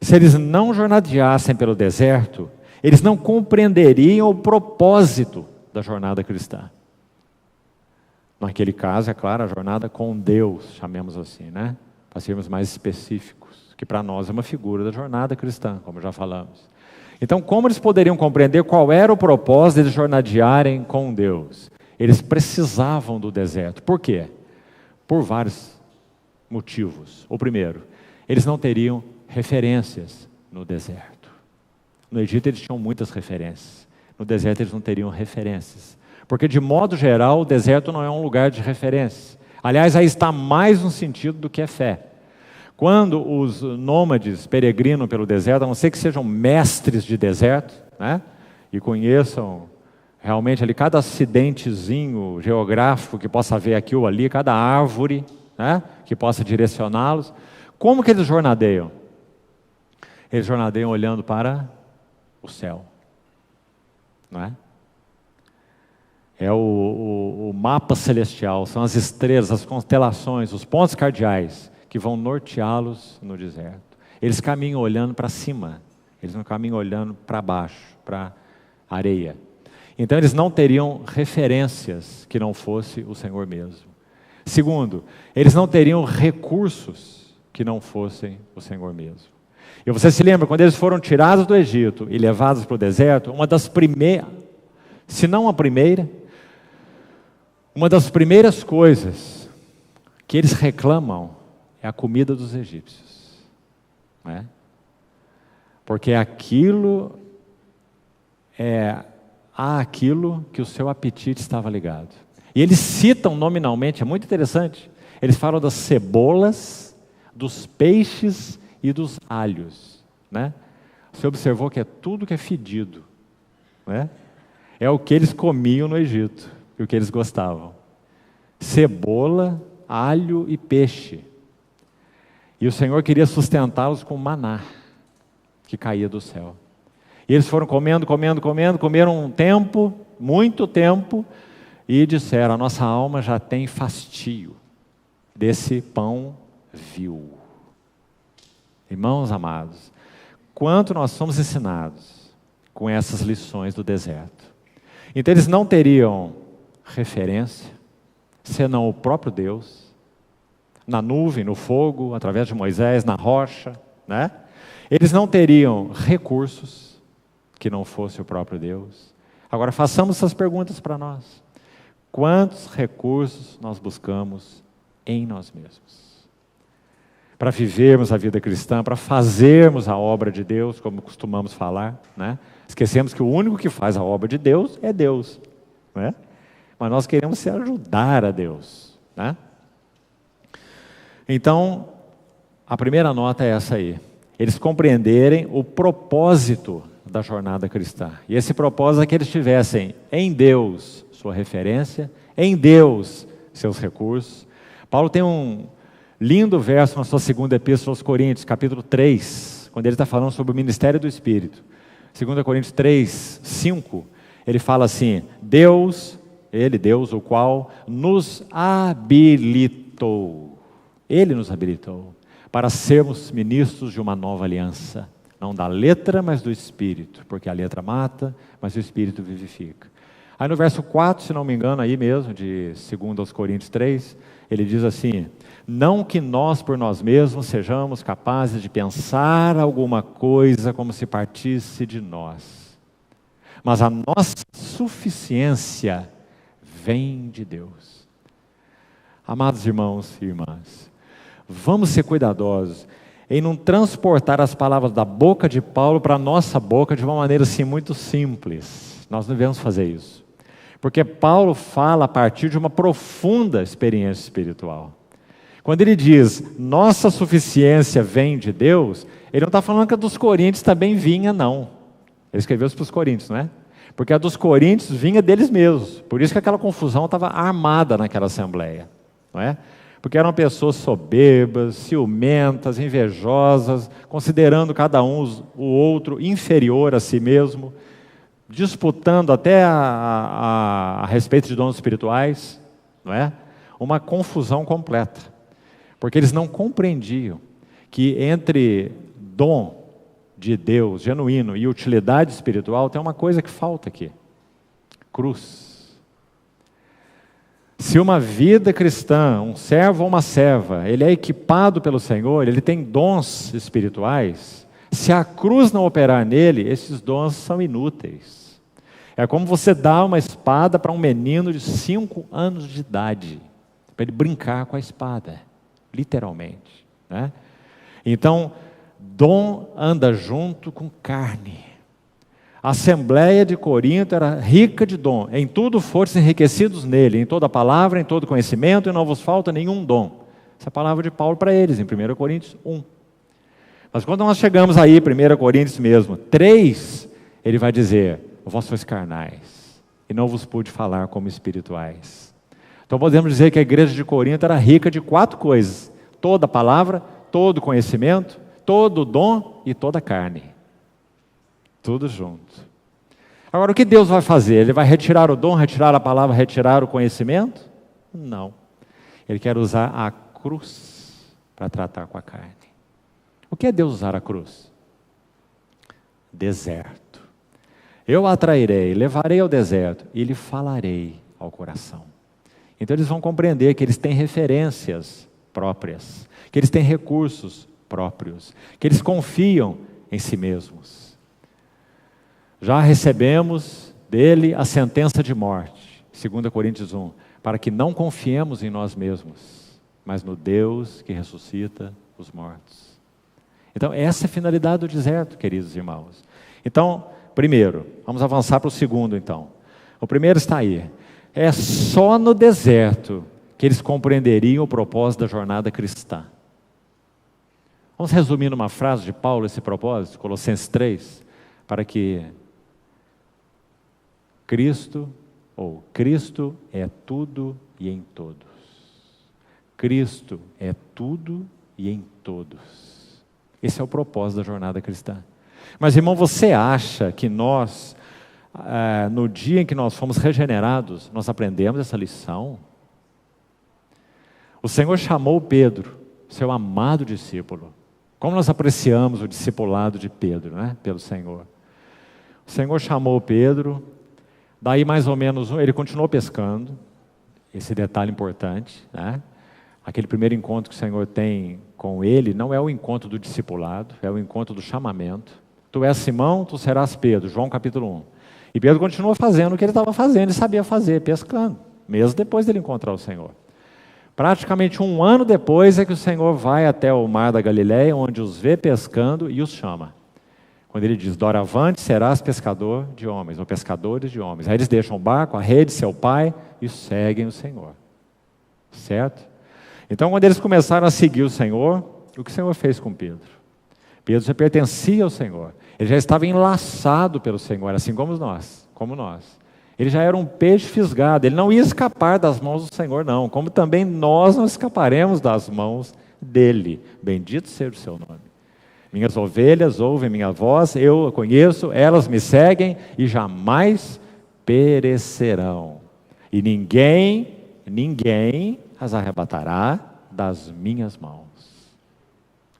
Se eles não jornadeassem pelo deserto, eles não compreenderiam o propósito da jornada cristã. Naquele caso, é claro, a jornada com Deus, chamemos assim, né? Para sermos mais específicos, que para nós é uma figura da jornada cristã, como já falamos. Então, como eles poderiam compreender qual era o propósito de jornadearem com Deus? Eles precisavam do deserto. Por quê? Por vários motivos. O primeiro, eles não teriam referências no deserto. No Egito eles tinham muitas referências. No deserto eles não teriam referências. Porque, de modo geral, o deserto não é um lugar de referência. Aliás, aí está mais um sentido do que é fé. Quando os nômades peregrinam pelo deserto, a não ser que sejam mestres de deserto, né? E conheçam realmente ali cada acidentezinho geográfico que possa haver aqui ou ali, cada árvore, né? Que possa direcioná-los. Como que eles jornadeiam? Eles jornadeiam olhando para o céu, não é? É o mapa celestial, são as estrelas, as constelações, os pontos cardeais que vão norteá-los no deserto. Eles caminham olhando para cima, eles não caminham olhando para baixo, para a areia. Então eles não teriam referências que não fosse o Senhor mesmo. Segundo, eles não teriam recursos que não fossem o Senhor mesmo. E você se lembra, quando eles foram tirados do Egito e levados para o deserto, uma das primeiras, se não a primeira, uma das primeiras coisas que eles reclamam é a comida dos egípcios. Não é? Porque aquilo àquilo que o seu apetite estava ligado. E eles citam nominalmente, é muito interessante, eles falam das cebolas, dos peixes e dos alhos. Né? Você observou que é tudo que é fedido. Né? É o que eles comiam no Egito, e o que eles gostavam. Cebola, alho e peixe. E o Senhor queria sustentá-los com maná, que caía do céu. E eles foram comendo, comeram um tempo, muito tempo, e disseram: a nossa alma já tem fastio desse pão vil. Irmãos amados, quanto nós somos ensinados com essas lições do deserto. Então eles não teriam referência, senão o próprio Deus, na nuvem, no fogo, através de Moisés, na rocha, né? Eles não teriam recursos que não fosse o próprio Deus. Agora façamos essas perguntas para nós. Quantos recursos nós buscamos em nós mesmos? Para vivermos a vida cristã, para fazermos a obra de Deus, como costumamos falar, né? Esquecemos que o único que faz a obra de Deus é Deus, né? Mas nós queremos se ajudar a Deus, né? Então, a primeira nota é essa aí. Eles compreenderem o propósito da jornada cristã. E esse propósito é que eles tivessem em Deus sua referência, em Deus seus recursos. Paulo tem um lindo verso na sua segunda epístola aos Coríntios, capítulo 3, quando ele está falando sobre o ministério do Espírito. 2 Coríntios 3, 5, ele fala assim: Deus, o qual nos habilitou. Ele nos habilitou para sermos ministros de uma nova aliança. Não da letra, mas do Espírito. Porque a letra mata, mas o Espírito vivifica. Aí no verso 4, se não me engano, aí mesmo, de 2 Coríntios 3, ele diz assim: não que nós por nós mesmos sejamos capazes de pensar alguma coisa como se partisse de nós. Mas a nossa suficiência vem de Deus. Amados irmãos e irmãs, vamos ser cuidadosos em não transportar as palavras da boca de Paulo para a nossa boca de uma maneira assim muito simples. Nós não devemos fazer isso. Porque Paulo fala a partir de uma profunda experiência espiritual. Quando ele diz, nossa suficiência vem de Deus, ele não está falando que a dos coríntios também vinha, não. Ele escreveu isso para os coríntios, não é? Porque a dos coríntios vinha deles mesmos. Por isso que aquela confusão estava armada naquela assembleia, não é? Porque eram pessoas soberbas, ciumentas, invejosas, considerando cada um o outro inferior a si mesmo, disputando até a respeito de dons espirituais, não é? Uma confusão completa, porque eles não compreendiam que entre dom de Deus genuíno e utilidade espiritual tem uma coisa que falta aqui: cruz. Se uma vida cristã, um servo ou uma serva, ele é equipado pelo Senhor, ele tem dons espirituais, se a cruz não operar nele, esses dons são inúteis. É como você dar uma espada para um menino de 5 anos de idade, para ele brincar com a espada, literalmente, né? Então, dom anda junto com carne. A Assembleia de Corinto era rica de dom, em tudo fossem enriquecidos nele, em toda palavra, em todo conhecimento, e não vos falta nenhum dom. Essa é a palavra de Paulo para eles, em 1 Coríntios 1. Mas quando nós chegamos aí, 1 Coríntios mesmo, 3, ele vai dizer, vós sois carnais, e não vos pude falar como espirituais. Então podemos dizer que a igreja de Corinto era rica de 4 coisas: toda palavra, todo conhecimento, todo dom e toda carne. Tudo junto. Agora, o que Deus vai fazer? Ele vai retirar o dom, retirar a palavra, retirar o conhecimento? Não. Ele quer usar a cruz para tratar com a carne. O que é Deus usar a cruz? Deserto. Eu o atrairei, levarei ao deserto e lhe falarei ao coração. Então eles vão compreender que eles têm referências próprias, que eles têm recursos próprios, que eles confiam em si mesmos. Já recebemos dele a sentença de morte, 2 Coríntios 1, para que não confiemos em nós mesmos, mas no Deus que ressuscita os mortos. Então, essa é a finalidade do deserto, queridos irmãos. Então, primeiro, vamos avançar para o segundo, então. O primeiro está aí. É só no deserto que eles compreenderiam o propósito da jornada cristã. Vamos resumir numa frase de Paulo esse propósito, Colossenses 3, para que Cristo é tudo e em todos. Cristo é tudo e em todos. Esse é o propósito da jornada cristã. Mas, irmão, você acha que nós, no dia em que nós fomos regenerados, nós aprendemos essa lição? O Senhor chamou Pedro, seu amado discípulo. Como nós apreciamos o discipulado de Pedro, né? Pelo Senhor. O Senhor chamou Pedro, daí mais ou menos, ele continuou pescando, esse detalhe importante, né? Aquele primeiro encontro que o Senhor tem com ele, não é o encontro do discipulado, é o encontro do chamamento. Tu és Simão, tu serás Pedro, João capítulo 1. E Pedro continuou fazendo o que ele estava fazendo, ele sabia fazer, pescando, mesmo depois dele encontrar o Senhor. Praticamente 1 ano depois é que o Senhor vai até o mar da Galileia, onde os vê pescando e os chama. Quando ele diz, doravante serás pescador de homens, ou pescadores de homens. Aí eles deixam o barco, a rede, seu pai, e seguem o Senhor. Certo? Então, quando eles começaram a seguir o Senhor, o que o Senhor fez com Pedro? Pedro já pertencia ao Senhor. Ele já estava enlaçado pelo Senhor, assim como nós. Ele já era um peixe fisgado. Ele não ia escapar das mãos do Senhor, não. Como também nós não escaparemos das mãos dele. Bendito seja o seu nome. Minhas ovelhas ouvem minha voz, eu a conheço, elas me seguem e jamais perecerão. E ninguém as arrebatará das minhas mãos.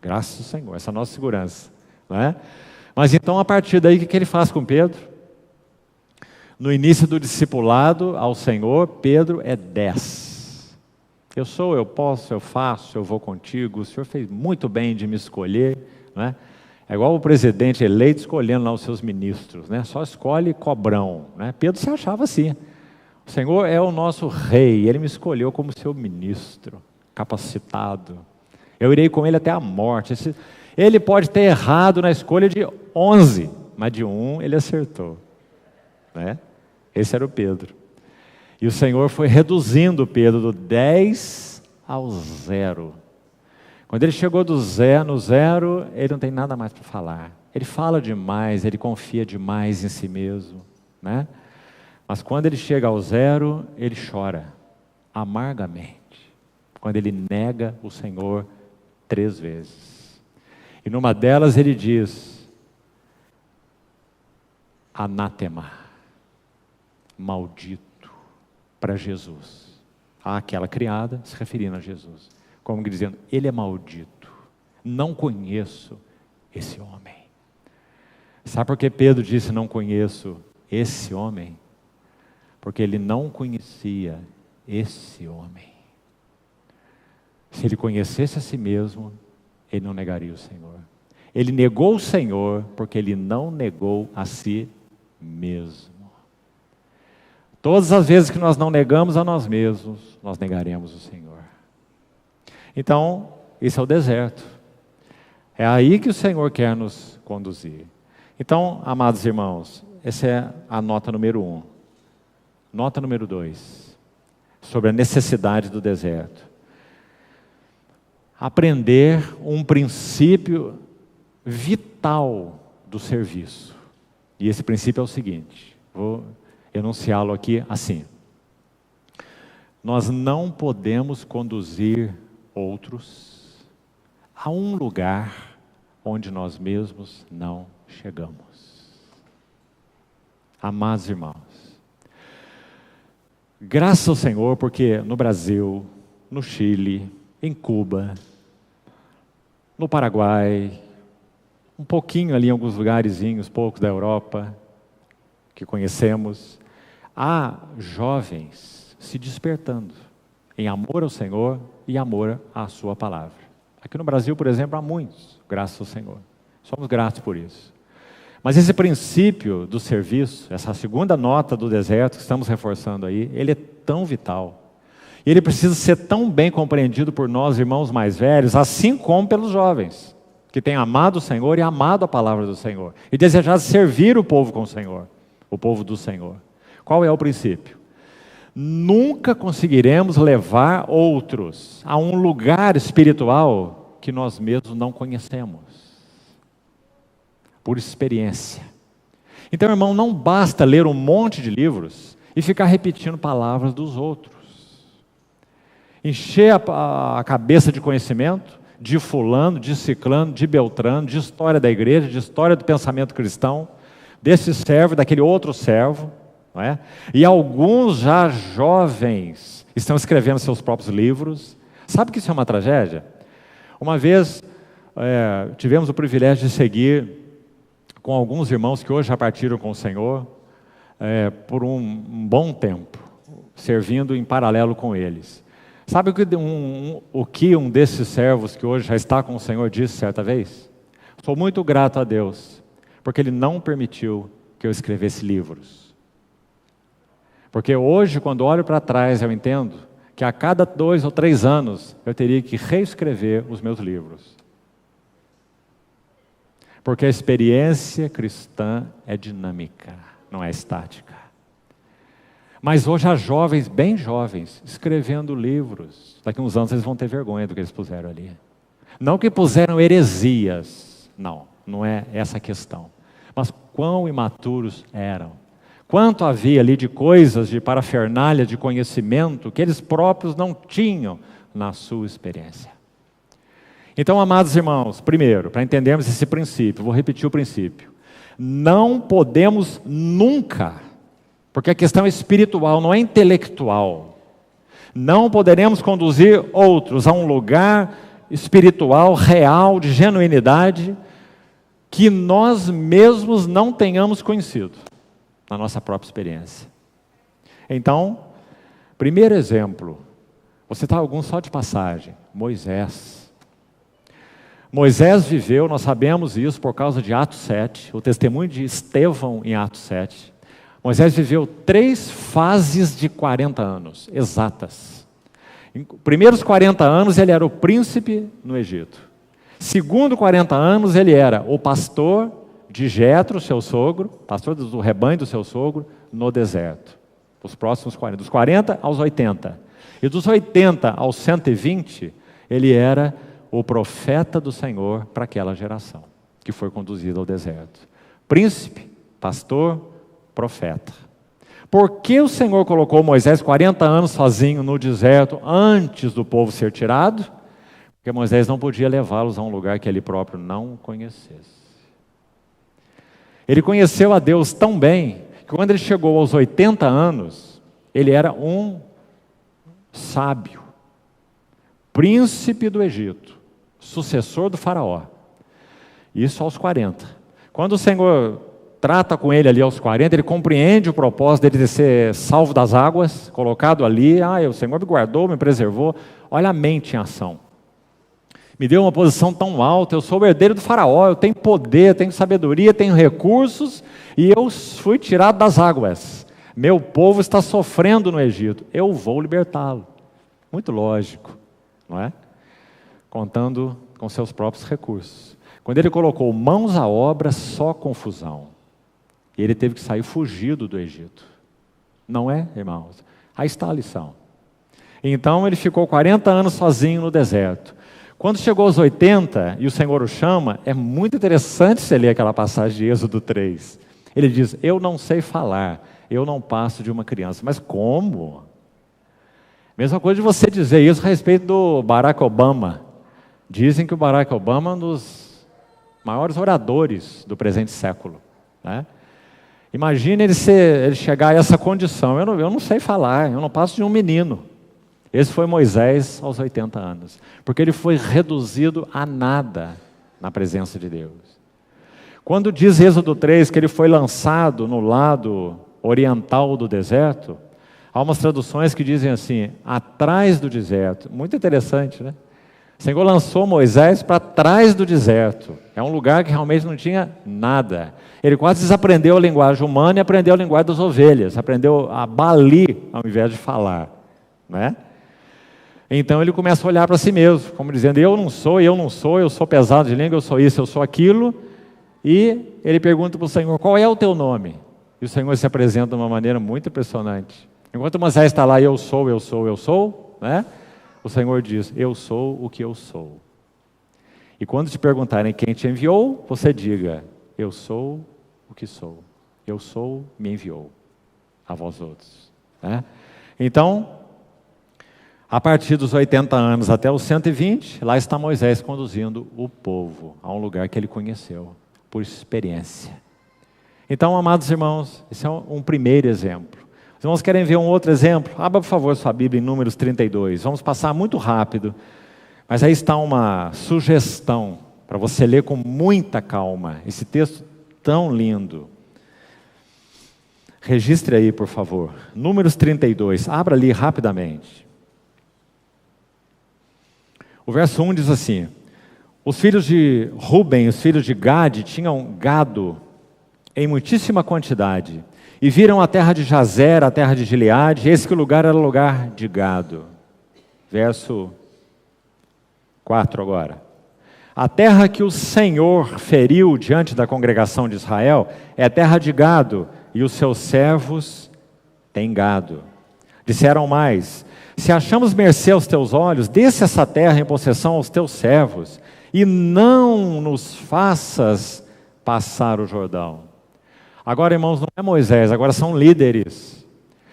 Graças ao Senhor, essa é a nossa segurança, não é? Mas então, a partir daí, o que ele faz com Pedro? No início do discipulado ao Senhor, Pedro é 10. Eu sou, eu posso, eu faço, eu vou contigo. O Senhor fez muito bem de me escolher, não é? É igual o presidente eleito escolhendo lá os seus ministros, né? Só escolhe cobrão, né? Pedro se achava assim. O Senhor é o nosso rei, Ele me escolheu como seu ministro, capacitado. Eu irei com Ele até a morte. Ele pode ter errado na escolha de 11, mas de 1 ele acertou. Né? Esse era o Pedro. E o Senhor foi reduzindo Pedro do 10 ao 0. Quando ele chegou no 0, ele não tem nada mais para falar. Ele fala demais, ele confia demais em si mesmo, né? Mas quando ele chega ao 0, ele chora amargamente. Quando ele nega o Senhor 3 vezes. E numa delas ele diz, anátema, maldito, para Jesus. Aquela criada se referindo a Jesus. Como que dizendo, ele é maldito. Não conheço esse homem. Sabe por que Pedro disse, não conheço esse homem? Porque ele não conhecia esse homem. Se ele conhecesse a si mesmo, ele não negaria o Senhor. Ele negou o Senhor porque ele não negou a si mesmo. Todas as vezes que nós não negamos a nós mesmos, nós negaremos o Senhor. Então, esse é o deserto. É aí que o Senhor quer nos conduzir. Então, amados irmãos, essa é a nota número 1. Nota número 2, sobre a necessidade do deserto. Aprender um princípio vital do serviço. E esse princípio é o seguinte, vou enunciá-lo aqui assim. Nós não podemos conduzir outros a um lugar onde nós mesmos não chegamos. Amados irmãos, graças ao Senhor, porque no Brasil, no Chile, em Cuba, no Paraguai, um pouquinho ali em alguns lugarzinhos, poucos da Europa, que conhecemos, há jovens se despertando em amor ao Senhor e amor à sua palavra. Aqui no Brasil, por exemplo, há muitos, graças ao Senhor. Somos gratos por isso. Mas esse princípio do serviço, essa segunda nota do deserto que estamos reforçando aí, ele é tão vital. E ele precisa ser tão bem compreendido por nós, irmãos mais velhos, assim como pelos jovens, que têm amado o Senhor e amado a palavra do Senhor, e desejado servir o povo com o Senhor, o povo do Senhor. Qual é o princípio? Nunca conseguiremos levar outros a um lugar espiritual que nós mesmos não conhecemos, por experiência. Então, irmão, não basta ler um monte de livros e ficar repetindo palavras dos outros. Encher a cabeça de conhecimento de fulano, de ciclano, de beltrano, de história da igreja, de história do pensamento cristão, desse servo, daquele outro servo, não é? E alguns já jovens estão escrevendo seus próprios livros. Sabe que isso é uma tragédia? Uma vez tivemos o privilégio de seguir com alguns irmãos que hoje já partiram com o Senhor por um bom tempo, servindo em paralelo com eles. Sabe o que um desses servos que hoje já está com o Senhor disse certa vez? Sou muito grato a Deus, porque Ele não permitiu que eu escrevesse livros. Porque hoje, quando olho para trás, eu entendo que a cada 2 ou 3 anos eu teria que reescrever os meus livros. Porque a experiência cristã é dinâmica, não é estática. Mas hoje há jovens, bem jovens, escrevendo livros. Daqui a uns anos eles vão ter vergonha do que eles puseram ali. Não que puseram heresias, não é essa a questão. Mas quão imaturos eram. Quanto havia ali de coisas, de parafernália, de conhecimento, que eles próprios não tinham na sua experiência. Então, amados irmãos, primeiro, para entendermos esse princípio, vou repetir o princípio. Não podemos nunca, porque a questão é espiritual, não é intelectual. Não poderemos conduzir outros a um lugar espiritual, real, de genuinidade, que nós mesmos não tenhamos conhecido, na nossa própria experiência. Então, primeiro exemplo, vou citar alguns só de passagem. Moisés. Moisés viveu, nós sabemos isso por causa de Atos 7, o testemunho de Estevão em Atos 7. Moisés viveu 3 fases de 40 anos, exatas. Em primeiros 40 anos ele era o príncipe no Egito. Segundo 40 anos ele era o pastor de Jetro, seu sogro, pastor do rebanho do seu sogro, no deserto. Os próximos 40, dos 40 aos 80. E dos 80 aos 120, ele era o profeta do Senhor para aquela geração, que foi conduzida ao deserto. Príncipe, pastor, profeta. Por que o Senhor colocou Moisés 40 anos sozinho no deserto antes do povo ser tirado? Porque Moisés não podia levá-los a um lugar que ele próprio não conhecesse. Ele conheceu a Deus tão bem que quando ele chegou aos 80 anos, ele era um sábio, príncipe do Egito, sucessor do faraó. Isso aos 40. Quando o Senhor trata com ele ali aos 40, ele compreende o propósito dele de ser salvo das águas, colocado ali, o Senhor me guardou, me preservou. Olha a mente em ação. Me deu uma posição tão alta, eu sou o herdeiro do faraó, eu tenho poder, tenho sabedoria, tenho recursos, e eu fui tirado das águas. Meu povo está sofrendo no Egito, eu vou libertá-lo. Muito lógico, não é? Contando com seus próprios recursos. Quando ele colocou mãos à obra, só confusão. E ele teve que sair fugido do Egito. Não é, irmãos? Aí está a lição. Então ele ficou 40 anos sozinho no deserto. Quando chegou aos 80 e o Senhor o chama, é muito interessante você ler aquela passagem de Êxodo 3. Ele diz, eu não sei falar, eu não passo de uma criança. Mas como? Mesma coisa de você dizer isso a respeito do Barack Obama. Dizem que o Barack Obama é um dos maiores oradores do presente século, né? Imagine ele chegar a essa condição, eu não sei falar, eu não passo de um menino. Esse foi Moisés aos 80 anos, porque ele foi reduzido a nada na presença de Deus. Quando diz Êxodo 3 que ele foi lançado no lado oriental do deserto, há umas traduções que dizem assim, atrás do deserto, muito interessante, né? O Senhor lançou Moisés para trás do deserto. É um lugar que realmente não tinha nada. Ele quase desaprendeu a linguagem humana e aprendeu a linguagem das ovelhas. Aprendeu a balir ao invés de falar, né? Então ele começa a olhar para si mesmo, como dizendo, eu não sou, eu sou pesado de língua, eu sou isso, eu sou aquilo. E ele pergunta para o Senhor, qual é o teu nome? E o Senhor se apresenta de uma maneira muito impressionante. Enquanto Moisés está lá, eu sou, né? O Senhor diz, eu sou o que eu sou. E quando te perguntarem quem te enviou, você diga, eu sou o que sou. Eu sou, me enviou a vós outros, né? Então, a partir dos 80 anos até os 120, lá está Moisés conduzindo o povo a um lugar que ele conheceu, por experiência. Então, amados irmãos, esse é um primeiro exemplo. Os irmãos querem ver um outro exemplo? Abra, por favor, sua Bíblia em Números 32. Vamos passar muito rápido, mas aí está uma sugestão para você ler com muita calma. Esse texto tão lindo. Registre aí, por favor. Números 32. Abra ali rapidamente. O verso 1 diz assim, os filhos de Ruben, os filhos de Gade, tinham gado em muitíssima quantidade, e viram a terra de Jazer, a terra de Gileade, e esse que o lugar era lugar de gado. Verso 4 agora. A terra que o Senhor feriu diante da congregação de Israel é terra de gado, e os seus servos têm gado. Disseram mais, se achamos mercê aos teus olhos, desce essa terra em possessão aos teus servos, e não nos faças passar o Jordão. Agora, irmãos, não é Moisés, agora são líderes.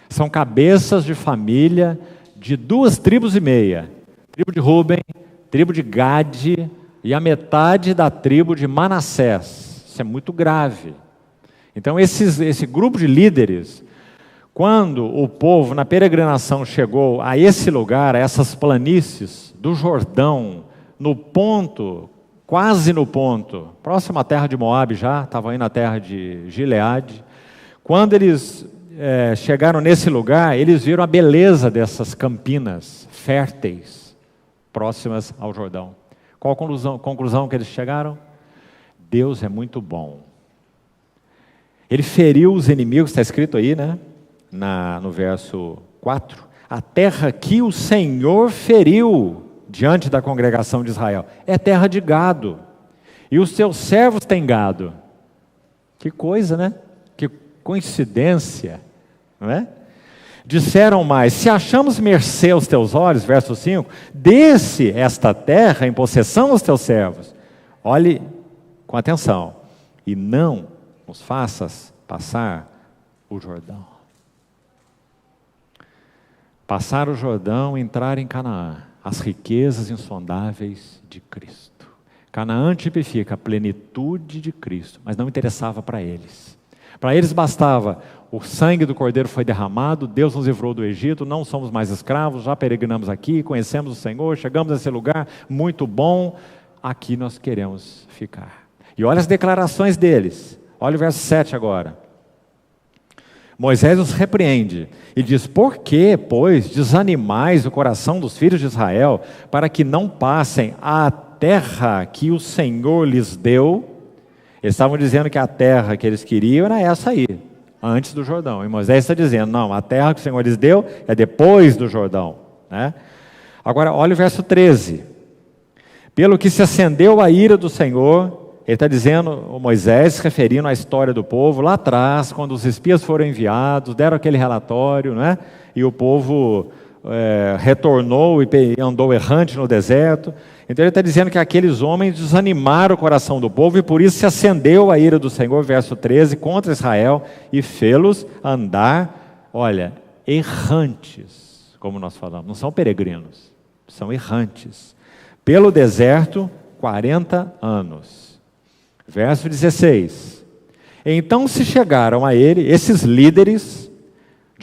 São cabeças de família de 2,5 tribos. Tribo de Ruben, tribo de Gade e a metade da tribo de Manassés. Isso é muito grave. Então, esse grupo de líderes, quando o povo na peregrinação chegou a esse lugar, a essas planícies do Jordão, no ponto, quase no ponto, próximo à terra de Moabe já, estavam aí na terra de Gileade. Quando eles chegaram nesse lugar, eles viram a beleza dessas campinas férteis, próximas ao Jordão. Qual a conclusão que eles chegaram? Deus é muito bom. Ele feriu os inimigos, está escrito aí, né? No verso 4, a terra que o Senhor feriu diante da congregação de Israel, é terra de gado, e os seus servos têm gado. Que coisa, né? Que coincidência, não é? Disseram mais, se achamos mercê aos teus olhos, verso 5, desce esta terra em possessão aos teus servos. Olhe com atenção, e não nos faças passar o Jordão. Passar o Jordão e entrar em Canaã, as riquezas insondáveis de Cristo. Canaã tipifica a plenitude de Cristo, mas não interessava para eles. Para eles bastava, o sangue do Cordeiro foi derramado, Deus nos livrou do Egito, não somos mais escravos, já peregrinamos aqui, conhecemos o Senhor, chegamos a esse lugar muito bom, aqui nós queremos ficar. E olha as declarações deles, olha o verso 7 agora. Moisés os repreende e diz, por que, pois, desanimais o coração dos filhos de Israel para que não passem a terra que o Senhor lhes deu? Eles estavam dizendo que a terra que eles queriam era essa aí, antes do Jordão. E Moisés está dizendo, não, a terra que o Senhor lhes deu é depois do Jordão, né? Agora, olha o verso 13. Pelo que se acendeu a ira do Senhor, ele está dizendo, o Moisés, se referindo à história do povo, lá atrás, quando os espias foram enviados, deram aquele relatório, né? E o povo retornou e andou errante no deserto. Então ele está dizendo que aqueles homens desanimaram o coração do povo e por isso se acendeu a ira do Senhor, verso 13, contra Israel e fê-los andar, olha, errantes, como nós falamos, não são peregrinos, são errantes, pelo deserto 40 anos. Verso 16, então se chegaram a ele, esses líderes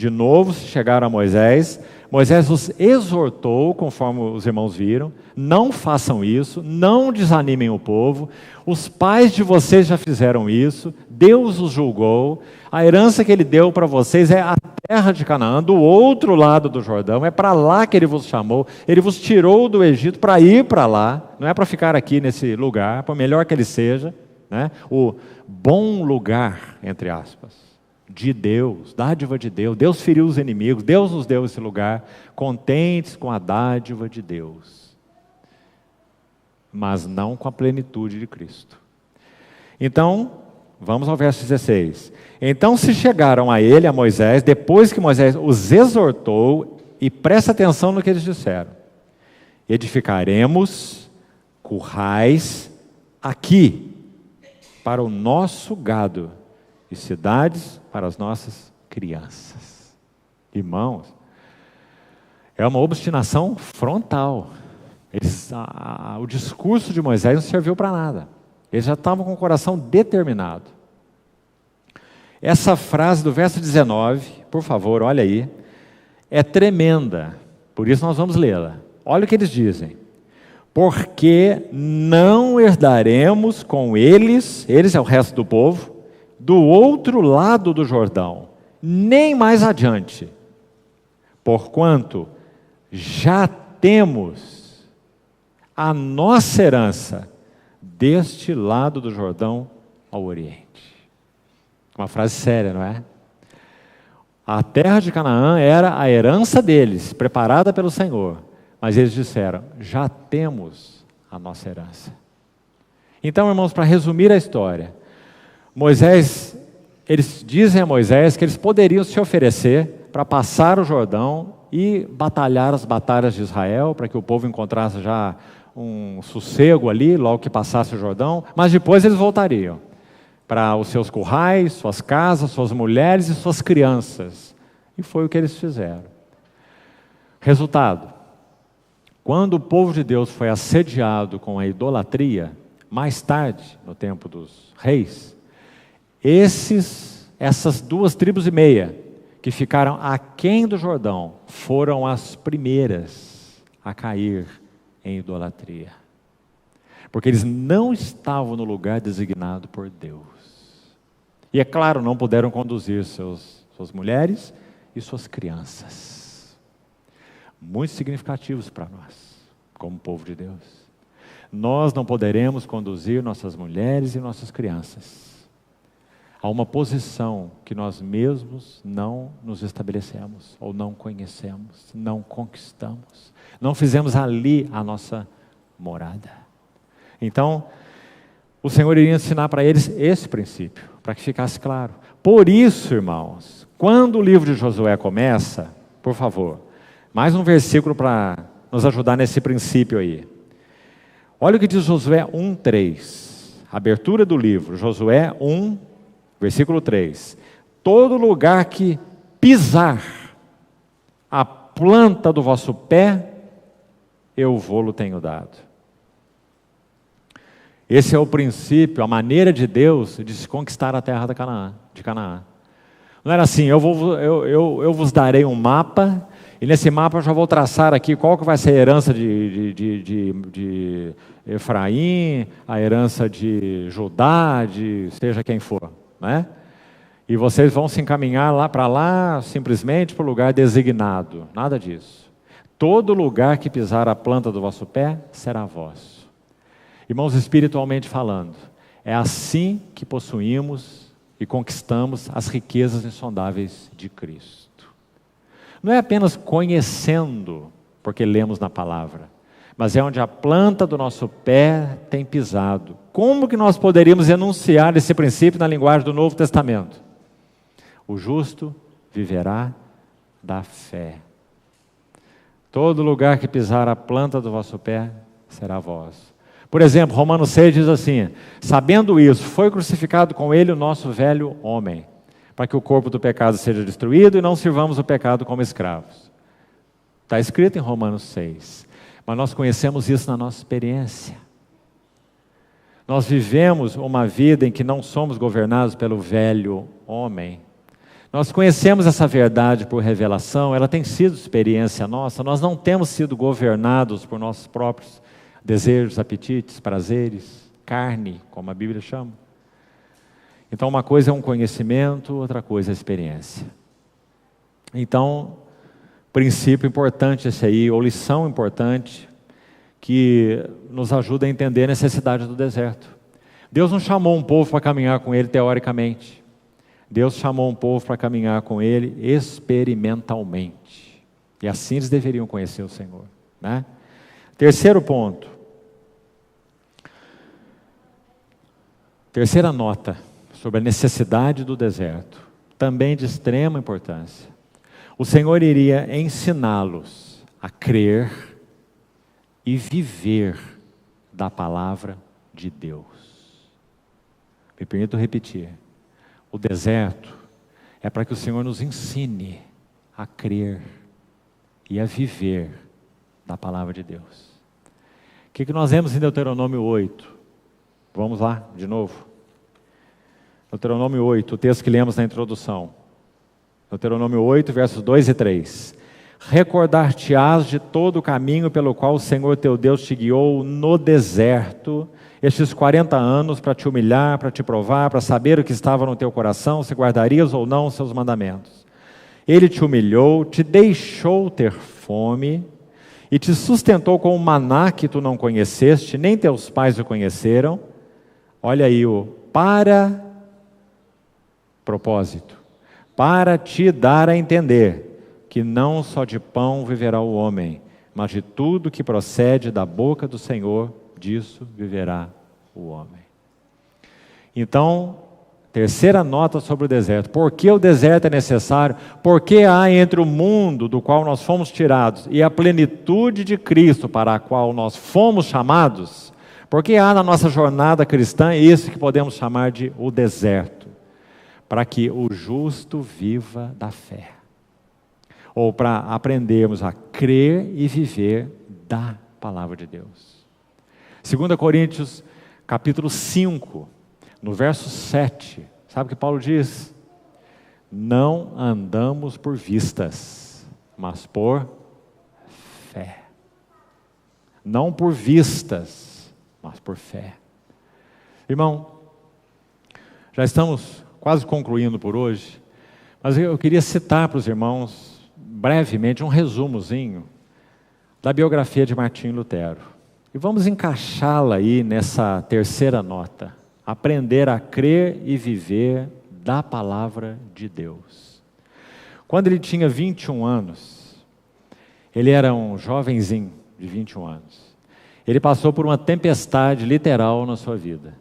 De novo se chegaram a Moisés. Moisés os exortou, conforme os irmãos viram: não façam isso, não desanimem o povo. Os pais de vocês já fizeram isso, Deus os julgou. A herança que Ele deu para vocês é a terra de Canaã, do outro lado do Jordão. É para lá que Ele vos chamou. Ele vos tirou do Egito para ir para lá. Não é para ficar aqui nesse lugar, por melhor que ele seja, né? O bom lugar, entre aspas, de Deus, dádiva de Deus. Deus feriu os inimigos, Deus nos deu esse lugar, contentes com a dádiva de Deus, mas não com a plenitude de Cristo. Então, vamos ao verso 16. Então se chegaram a ele, a Moisés, depois que Moisés os exortou, e presta atenção no que eles disseram: edificaremos currais aqui para o nosso gado e cidades para as nossas crianças. Irmãos, é uma obstinação frontal. O discurso de Moisés não serviu para nada. Eles já estavam com o coração determinado. Essa frase do verso 19, por favor, olha aí, é tremenda. Por isso nós vamos lê-la. Olha o que eles dizem: porque não herdaremos com eles é o resto do povo, do outro lado do Jordão, nem mais adiante, porquanto já temos a nossa herança deste lado do Jordão ao Oriente. Uma frase séria, não é? A terra de Canaã era a herança deles, preparada pelo Senhor, mas eles disseram: já temos a nossa herança. Então, irmãos, para resumir a história, eles dizem a Moisés que eles poderiam se oferecer para passar o Jordão e batalhar as batalhas de Israel, para que o povo encontrasse já um sossego ali, logo que passasse o Jordão, mas depois eles voltariam para os seus currais, suas casas, suas mulheres e suas crianças. E foi o que eles fizeram. Resultado: quando o povo de Deus foi assediado com a idolatria, mais tarde, no tempo dos reis, essas 2,5 tribos que ficaram aquém do Jordão foram as primeiras a cair em idolatria, porque eles não estavam no lugar designado por Deus. E é claro, não puderam conduzir suas mulheres e suas crianças. Muito significativos para nós, como povo de Deus. Nós não poderemos conduzir nossas mulheres e nossas crianças a uma posição que nós mesmos não nos estabelecemos, ou não conhecemos, não conquistamos, não fizemos ali a nossa morada. Então, o Senhor iria ensinar para eles esse princípio, para que ficasse claro. Por isso, irmãos, quando o livro de Josué começa, por favor, mais um versículo para nos ajudar nesse princípio aí. Olha o que diz Josué 1:3, abertura do livro, Josué 1, versículo 3. Todo lugar que pisar a planta do vosso pé, eu vô-lo tenho dado. Esse é o princípio, a maneira de Deus de se conquistar a terra de Canaã. Não era assim: eu vos darei um mapa, e nesse mapa eu já vou traçar aqui qual que vai ser a herança de Efraim, a herança de Judá, de seja quem for, né? E vocês vão se encaminhar lá para lá, simplesmente para o lugar designado. Nada disso. Todo lugar que pisar a planta do vosso pé será vosso. Irmãos, espiritualmente falando, é assim que possuímos e conquistamos as riquezas insondáveis de Cristo. Não é apenas conhecendo, porque lemos na palavra, mas é onde a planta do nosso pé tem pisado. Como que nós poderíamos enunciar esse princípio na linguagem do Novo Testamento? O justo viverá da fé. Todo lugar que pisar a planta do vosso pé será vosso. Por exemplo, Romanos 6 diz assim: sabendo isso, foi crucificado com ele o nosso velho homem, para que o corpo do pecado seja destruído e não sirvamos o pecado como escravos. Está escrito em Romanos 6, mas nós conhecemos isso na nossa experiência. Nós vivemos uma vida em que não somos governados pelo velho homem. Nós conhecemos essa verdade por revelação, ela tem sido experiência nossa, nós não temos sido governados por nossos próprios desejos, apetites, prazeres, carne, como a Bíblia chama. Então uma coisa é um conhecimento, outra coisa é a experiência. Então, princípio importante esse aí, ou lição importante, que nos ajuda a entender a necessidade do deserto. Deus não chamou um povo para caminhar com Ele teoricamente. Deus chamou um povo para caminhar com Ele experimentalmente. E assim eles deveriam conhecer o Senhor, né? Terceiro ponto. Terceira nota sobre a necessidade do deserto, também de extrema importância. O Senhor iria ensiná-los a crer e viver da palavra de Deus. Me permito repetir. O deserto é para que o Senhor nos ensine a crer e a viver da palavra de Deus. O que nós vemos em Deuteronômio 8? Vamos lá, de novo. Deuteronômio 8, o texto que lemos na introdução. Deuteronômio 8, versos 2 e 3. Recordar-te-ás de todo o caminho pelo qual o Senhor teu Deus te guiou no deserto, estes 40 anos, para te humilhar, para te provar, para saber o que estava no teu coração, se guardarias ou não os seus mandamentos. Ele te humilhou, te deixou ter fome, e te sustentou com o maná que tu não conheceste, nem teus pais o conheceram. Olha aí o propósito, para te dar a entender que não só de pão viverá o homem, mas de tudo que procede da boca do Senhor, disso viverá o homem. Então, terceira nota sobre o deserto. Por que o deserto é necessário? Porque há entre o mundo do qual nós fomos tirados e a plenitude de Cristo para a qual nós fomos chamados, porque há na nossa jornada cristã isso que podemos chamar de o deserto, para que o justo viva da fé, ou para aprendermos a crer e viver da palavra de Deus. 2 Coríntios, capítulo 5, no verso 7, sabe o que Paulo diz? Não andamos por vistas, mas por fé. Não por vistas, mas por fé. Irmão, já estamos quase concluindo por hoje, mas eu queria citar para os irmãos, brevemente, um resumozinho da biografia de Martinho Lutero. E vamos encaixá-la aí nessa terceira nota. Aprender a crer e viver da palavra de Deus. Quando ele tinha 21 anos, ele era um jovenzinho de 21 anos. Ele passou por uma tempestade literal na sua vida.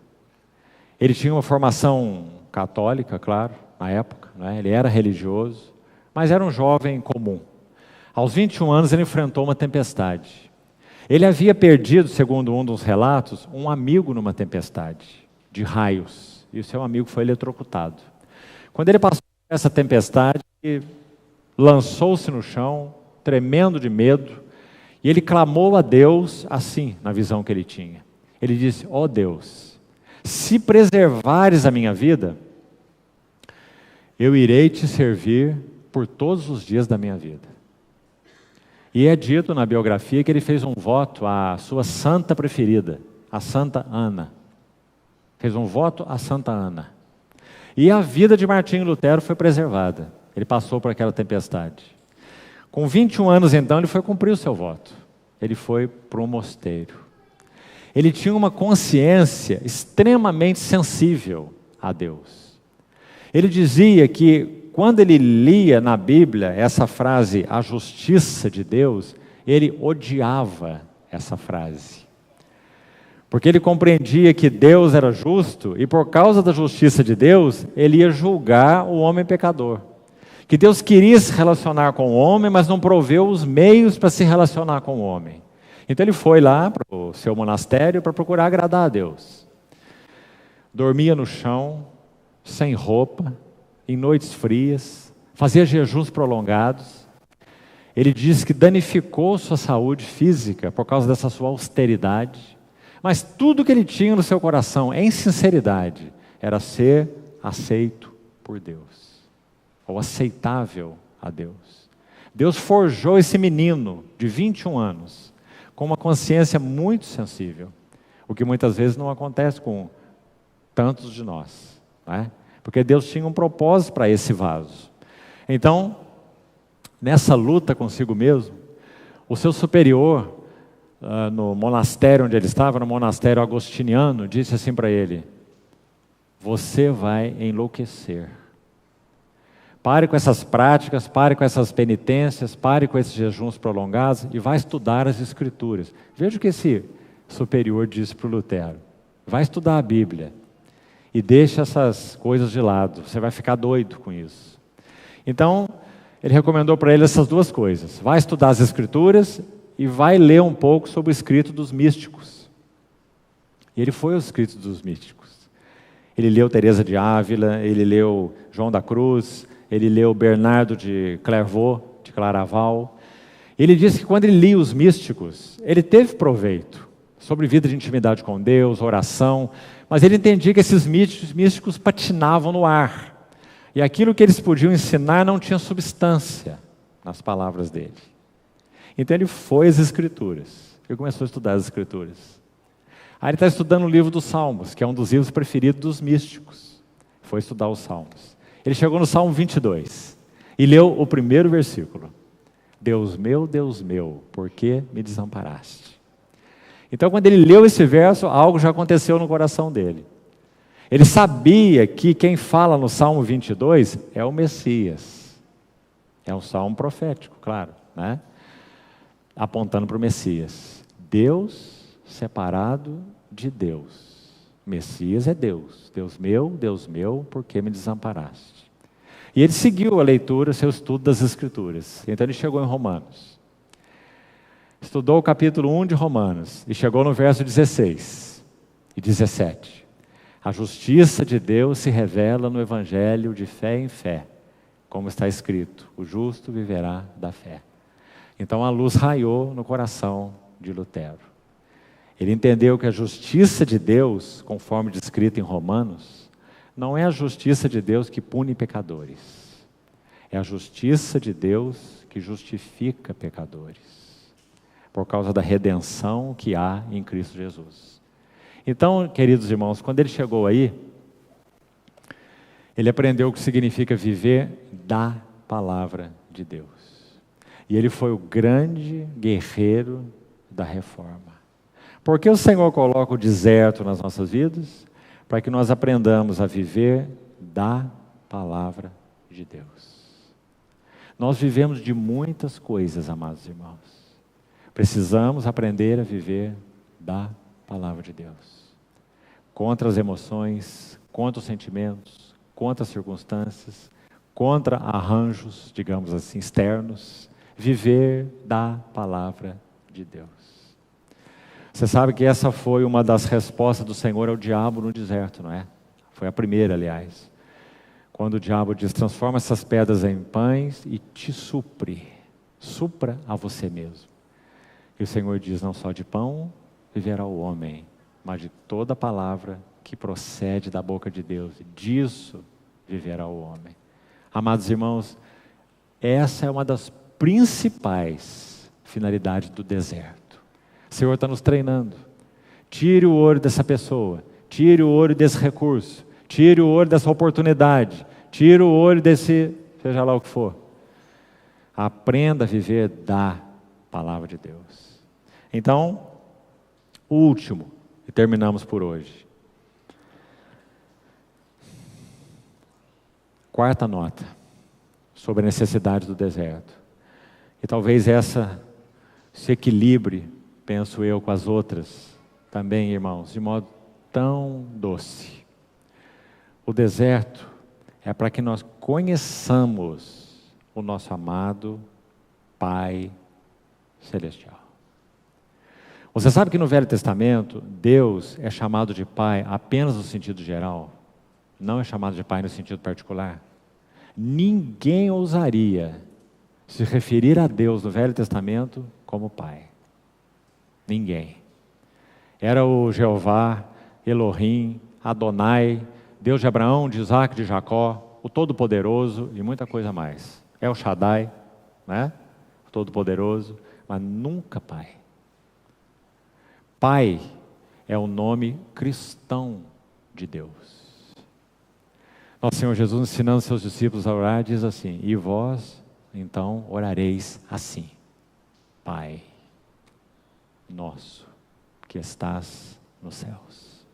Ele tinha uma formação católica, claro, na época, né? Ele era religioso, mas era um jovem comum. Aos 21 anos ele enfrentou uma tempestade. Ele havia perdido, segundo um dos relatos, um amigo numa tempestade de raios. E o seu amigo foi eletrocutado. Quando ele passou por essa tempestade, ele lançou-se no chão, tremendo de medo, e ele clamou a Deus assim, na visão que ele tinha. Ele disse: ó Deus, se preservares a minha vida, eu irei te servir por todos os dias da minha vida. E é dito na biografia que ele fez um voto à sua santa preferida, a Santa Ana. Fez um voto a Santa Ana. E a vida de Martinho Lutero foi preservada. Ele passou por aquela tempestade. Com 21 anos, então, ele foi cumprir o seu voto. Ele foi para um mosteiro. Ele tinha uma consciência extremamente sensível a Deus. Ele dizia que, quando ele lia na Bíblia essa frase, a justiça de Deus, ele odiava essa frase. Porque ele compreendia que Deus era justo e por causa da justiça de Deus, ele ia julgar o homem pecador. Que Deus queria se relacionar com o homem, mas não proveu os meios para se relacionar com o homem. Então ele foi lá para o seu monastério para procurar agradar a Deus. Dormia no chão, sem roupa, em noites frias, fazia jejuns prolongados. Ele diz que danificou sua saúde física por causa dessa sua austeridade, mas tudo que ele tinha no seu coração, em sinceridade, era ser aceito por Deus. ou aceitável a Deus. Deus forjou esse menino de 21 anos com uma consciência muito sensível, o que muitas vezes não acontece com tantos de nós, né? Porque Deus tinha um propósito para esse vaso. Então, nessa luta consigo mesmo, o seu superior, no monastério onde ele estava, no monastério agostiniano, disse assim para ele: você vai enlouquecer. Pare com essas práticas, pare com essas penitências, pare com esses jejuns prolongados e vai estudar as Escrituras. Veja o que esse superior disse para o Lutero: vai estudar a Bíblia e deixa essas coisas de lado, você vai ficar doido com isso. Então, ele recomendou para ele essas duas coisas: vai estudar as Escrituras e vai ler um pouco sobre o escrito dos místicos. E ele foi aos escritos dos místicos. Ele leu Teresa de Ávila, ele leu João da Cruz, ele leu Bernardo de Clairvaux, de Claraval. Ele disse que quando ele lia os místicos, ele teve proveito sobre vida de intimidade com Deus, oração, mas ele entendia que esses místicos patinavam no ar. E aquilo que eles podiam ensinar não tinha substância nas palavras dele. Então ele foi às Escrituras, ele começou a estudar as Escrituras. Aí ele está estudando o livro dos Salmos, que é um dos livros preferidos dos místicos. Foi estudar os Salmos. Ele chegou no Salmo 22 e leu o primeiro versículo: Deus meu, por que me desamparaste? Então, quando ele leu esse verso, algo já aconteceu no coração dele. Ele sabia que quem fala no Salmo 22 é o Messias. É um salmo profético, claro, né? Apontando para o Messias. Deus separado de Deus. Messias é Deus. Deus meu, por que me desamparaste? E ele seguiu a leitura, seu estudo das Escrituras. Então ele chegou em Romanos. Estudou o capítulo 1 de Romanos e chegou no verso 16 e 17. A justiça de Deus se revela no Evangelho de fé em fé, como está escrito: o justo viverá da fé. Então a luz raiou no coração de Lutero. Ele entendeu que a justiça de Deus, conforme descrito em Romanos, não é a justiça de Deus que pune pecadores. É a justiça de Deus que justifica pecadores, por causa da redenção que há em Cristo Jesus. Então, queridos irmãos, quando ele chegou aí, ele aprendeu o que significa viver da palavra de Deus. E ele foi o grande guerreiro da reforma. Por que o Senhor coloca o deserto nas nossas vidas? Para que nós aprendamos a viver da palavra de Deus. Nós vivemos de muitas coisas, amados irmãos. Precisamos aprender a viver da palavra de Deus. Contra as emoções, contra os sentimentos, contra as circunstâncias, contra arranjos, digamos assim, externos. Viver da palavra de Deus. Você sabe que essa foi uma das respostas do Senhor ao diabo no deserto, não é? Foi a primeira, aliás. Quando o diabo diz: transforma essas pedras em pães e te supre. Supra a você mesmo. E o Senhor diz: não só de pão viverá o homem, mas de toda palavra que procede da boca de Deus. Disso viverá o homem. Amados irmãos, essa é uma das principais finalidades do deserto. O Senhor está nos treinando. Tire o ouro dessa pessoa, tire o ouro desse recurso, tire o ouro dessa oportunidade, tire o ouro desse, seja lá o que for. Aprenda a viver da palavra de Deus. Então, o último, e terminamos por hoje. Quarta nota sobre a necessidade do deserto. E talvez essa se equilibre, penso eu, com as outras também, irmãos, de modo tão doce. O deserto é para que nós conheçamos o nosso amado Pai Celestial. Você sabe que no Velho Testamento, Deus é chamado de Pai apenas no sentido geral? Não é chamado de Pai no sentido particular? Ninguém ousaria se referir a Deus no Velho Testamento como Pai. Ninguém. Era o Jeová, Elohim, Adonai, Deus de Abraão, de Isaac, de Jacó. o Todo-Poderoso e muita coisa mais. El Shaddai, né? O Todo-Poderoso, mas nunca Pai. Pai é o nome cristão de Deus. Nosso Senhor Jesus, ensinando seus discípulos a orar, diz assim: e vós, então, orareis assim: Pai nosso, que estás nos céus.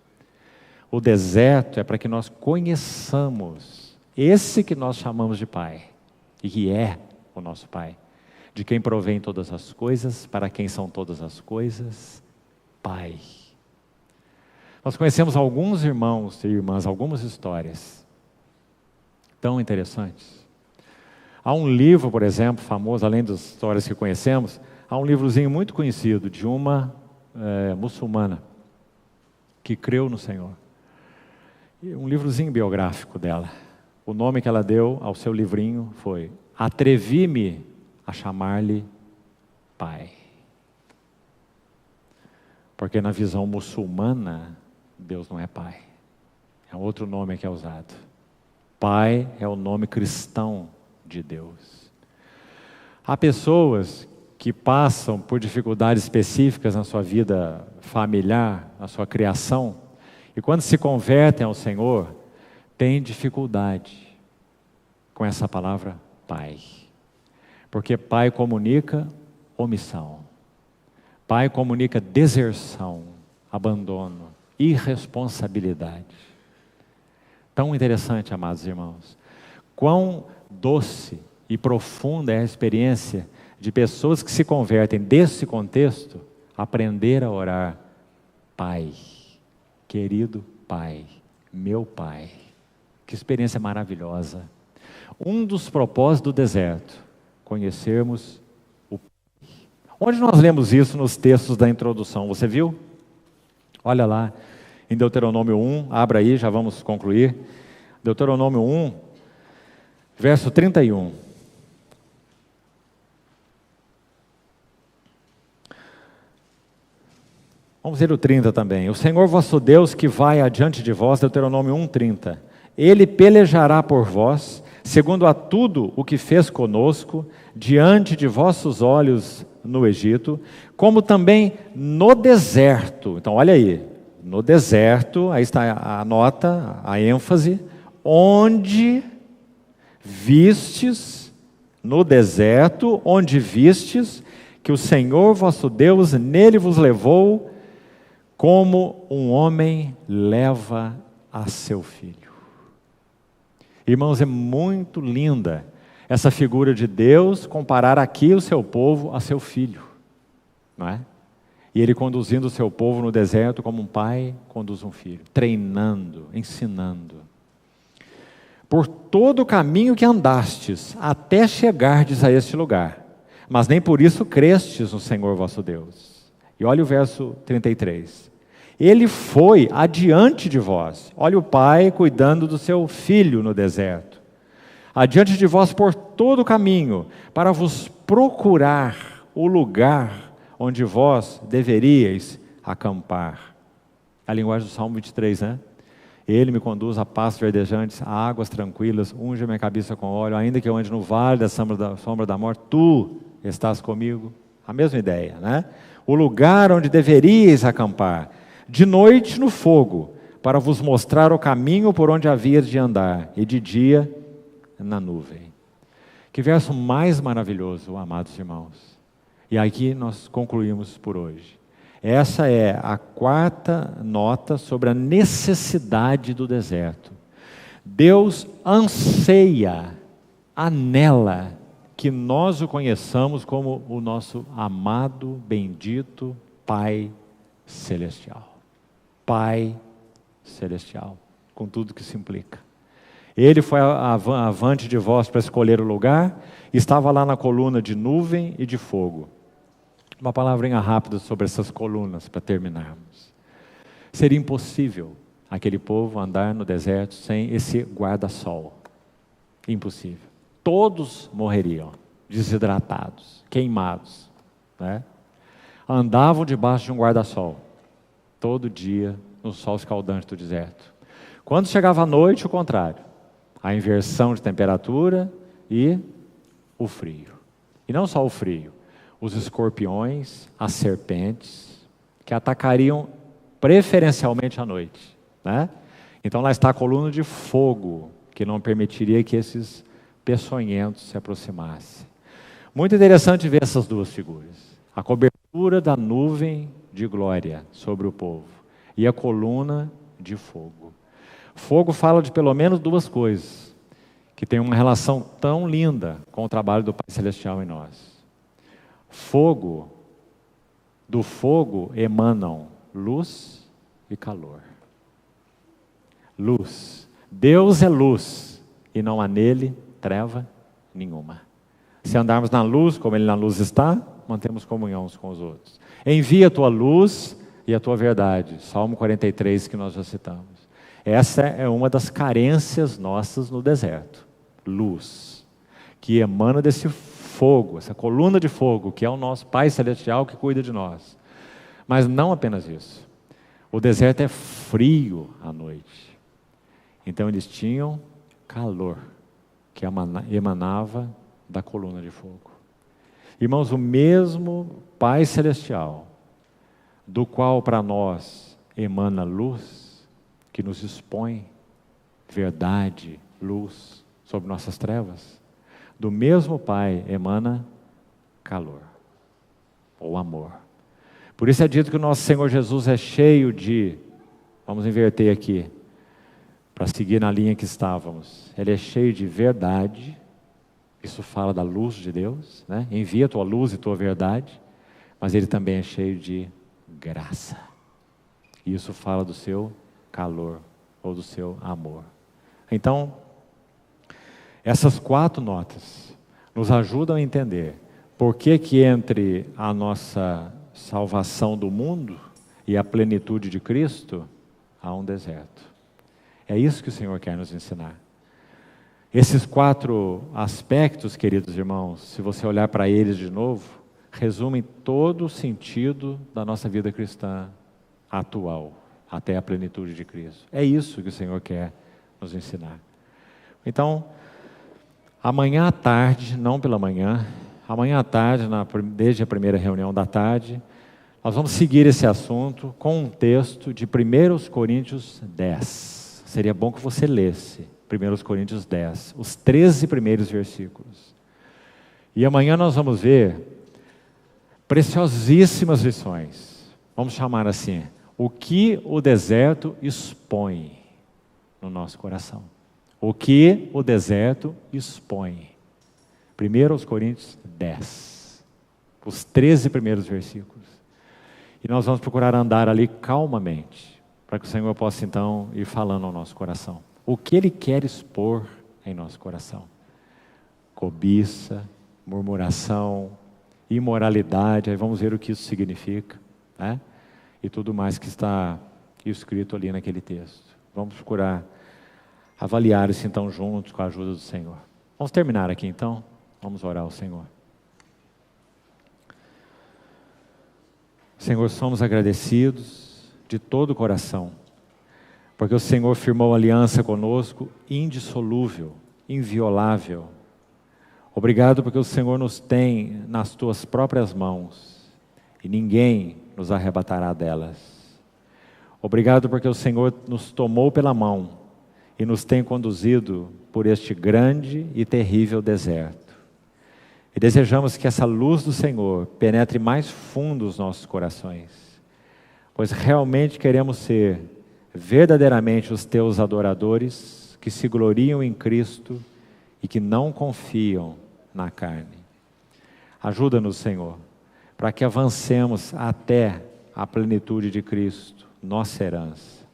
O deserto é para que nós conheçamos esse que nós chamamos de Pai, e que é o nosso Pai, de quem provém todas as coisas, para quem são todas as coisas, Pai. Nós conhecemos alguns irmãos e irmãs, algumas histórias tão interessantes. Há um livro, por exemplo, famoso, além das histórias que conhecemos, há um livrozinho muito conhecido de uma muçulmana que creu no Senhor. Um livrozinho biográfico dela. O nome que ela deu ao seu livrinho foi Atrevi-me a chamar-lhe Pai. Porque na visão muçulmana, Deus não é Pai. É outro nome que é usado. Pai é o nome cristão de Deus. Há pessoas que passam por dificuldades específicas na sua vida familiar, na sua criação, e quando se convertem ao Senhor, têm dificuldade com essa palavra Pai. Porque Pai comunica omissão. Pai comunica deserção, abandono, irresponsabilidade. Tão interessante, amados irmãos. Quão doce e profunda é a experiência de pessoas que se convertem desse contexto, aprender a orar: Pai, querido Pai, meu Pai. Que experiência maravilhosa. Um dos propósitos do deserto, conhecermos o Pai. Onde nós lemos isso nos textos da introdução? Você viu? Olha lá, em Deuteronômio 1, abra aí, já vamos concluir. Deuteronômio 1, verso 31. Vamos ver o 30 também. O Senhor vosso Deus que vai adiante de vós, Deuteronômio 1:30. Ele pelejará por vós, segundo a tudo o que fez conosco, diante de vossos olhos no Egito, como também no deserto. Então olha aí, no deserto, aí está a nota, a ênfase, onde vistes, no deserto, onde vistes, que o Senhor vosso Deus nele vos levou, como um homem leva a seu filho. Irmãos, é muito linda essa figura de Deus comparar aqui o seu povo a seu filho, não é? E ele conduzindo o seu povo no deserto como um pai conduz um filho, treinando, ensinando. Por todo o caminho que andastes, até chegardes a este lugar, mas nem por isso crestes no Senhor vosso Deus. E olha o verso 33. Ele foi adiante de vós. Olha o pai cuidando do seu filho no deserto. Adiante de vós por todo o caminho, para vos procurar o lugar onde vós deveríeis acampar. A linguagem do Salmo 23, né? Ele me conduz a pastos verdejantes, a águas tranquilas, unge minha cabeça com óleo, ainda que eu ande no vale da sombra da morte, tu estás comigo. A mesma ideia, né? O lugar onde deveríeis acampar, de noite no fogo, para vos mostrar o caminho por onde havias de andar, e de dia na nuvem. Que verso mais maravilhoso, amados irmãos. E aqui nós concluímos por hoje. Essa é a quarta nota sobre a necessidade do deserto. Deus anseia, anela, que nós o conheçamos como o nosso amado, bendito Pai Celestial. Pai Celestial, com tudo que se implica. Ele foi avante de vós para escolher o lugar, estava lá na coluna de nuvem e de fogo. Uma palavrinha rápida sobre essas colunas para terminarmos. Seria impossível aquele povo andar no deserto sem esse guarda-sol. Impossível. Todos morreriam, desidratados, queimados, né? Andavam debaixo de um guarda-sol, todo dia, no sol escaldante do deserto. Quando chegava a noite, o contrário. a inversão de temperatura e o frio. E não só o frio, os escorpiões, as serpentes, que atacariam preferencialmente à noite, né? Então lá está a coluna de fogo, que não permitiria que esses peçonhentos se aproximassem. Muito interessante ver essas duas figuras. A cobertura da nuvem de glória sobre o povo e a coluna de fogo. Fogo fala de pelo menos duas coisas, que tem uma relação tão linda com o trabalho do Pai Celestial em nós. Fogo, do fogo emanam luz e calor. Luz. Deus é luz e não há nele treva nenhuma. Se andarmos na luz, como ele na luz está, mantemos comunhão uns com os outros. Envia a tua luz e a tua verdade. Salmo 43 que nós já citamos. Essa é uma das carências nossas no deserto. Luz, que emana desse fogo, essa coluna de fogo, que é o nosso Pai Celestial que cuida de nós. Mas não apenas isso. O deserto é frio à noite. Então eles tinham calor, que emanava da coluna de fogo. Irmãos, o mesmo Pai Celestial, do qual para nós emana luz, que nos expõe verdade, luz sobre nossas trevas, do mesmo Pai emana calor, ou amor. Por isso é dito que o nosso Senhor Jesus é cheio de, vamos inverter aqui, para seguir na linha que estávamos, Ele é cheio de verdade, isso fala da luz de Deus, né? Envia a tua luz e tua verdade, mas Ele também é cheio de graça, e isso fala do seu calor, ou do seu amor. Então, essas 4 notas nos ajudam a entender por que entre a nossa salvação do mundo e a plenitude de Cristo há um deserto. É isso que o Senhor quer nos ensinar. Esses 4 aspectos, queridos irmãos, se você olhar para eles de novo, resumem todo o sentido da nossa vida cristã atual, até a plenitude de Cristo. É isso que o Senhor quer nos ensinar. Então, amanhã à tarde, não pela manhã, amanhã à tarde, desde a primeira reunião da tarde, nós vamos seguir esse assunto com um texto de 1 Coríntios 10. Seria bom que você lesse 1 Coríntios 10, os 13 primeiros versículos. E amanhã nós vamos ver preciosíssimas lições. Vamos chamar assim, o que o deserto expõe no nosso coração. O que o deserto expõe. 1 Coríntios 10, os 13 primeiros versículos. E nós vamos procurar andar ali calmamente, para que o Senhor possa então ir falando ao nosso coração. O que Ele quer expor em nosso coração? Cobiça, murmuração, imoralidade, aí vamos ver o que isso significa, né? E tudo mais que está escrito ali naquele texto. Vamos procurar avaliar isso então juntos com a ajuda do Senhor. Vamos terminar aqui então, vamos orar ao Senhor. Senhor, somos agradecidos de todo o coração, porque o Senhor firmou aliança conosco, indissolúvel, inviolável. Obrigado porque o Senhor nos tem nas tuas próprias mãos e ninguém nos arrebatará delas. Obrigado porque o Senhor nos tomou pela mão e nos tem conduzido por este grande e terrível deserto. E desejamos que essa luz do Senhor penetre mais fundo os nossos corações, pois realmente queremos ser verdadeiramente os teus adoradores que se gloriam em Cristo e que não confiam na carne. Ajuda-nos, Senhor, para que avancemos até a plenitude de Cristo, nossa herança.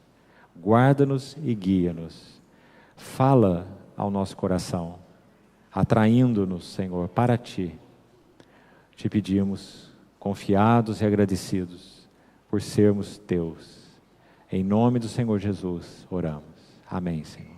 Guarda-nos e guia-nos. Fala ao nosso coração, atraindo-nos, Senhor, para Ti. Te pedimos, confiados e agradecidos, por sermos Teus. Em nome do Senhor Jesus, oramos. Amém, Senhor.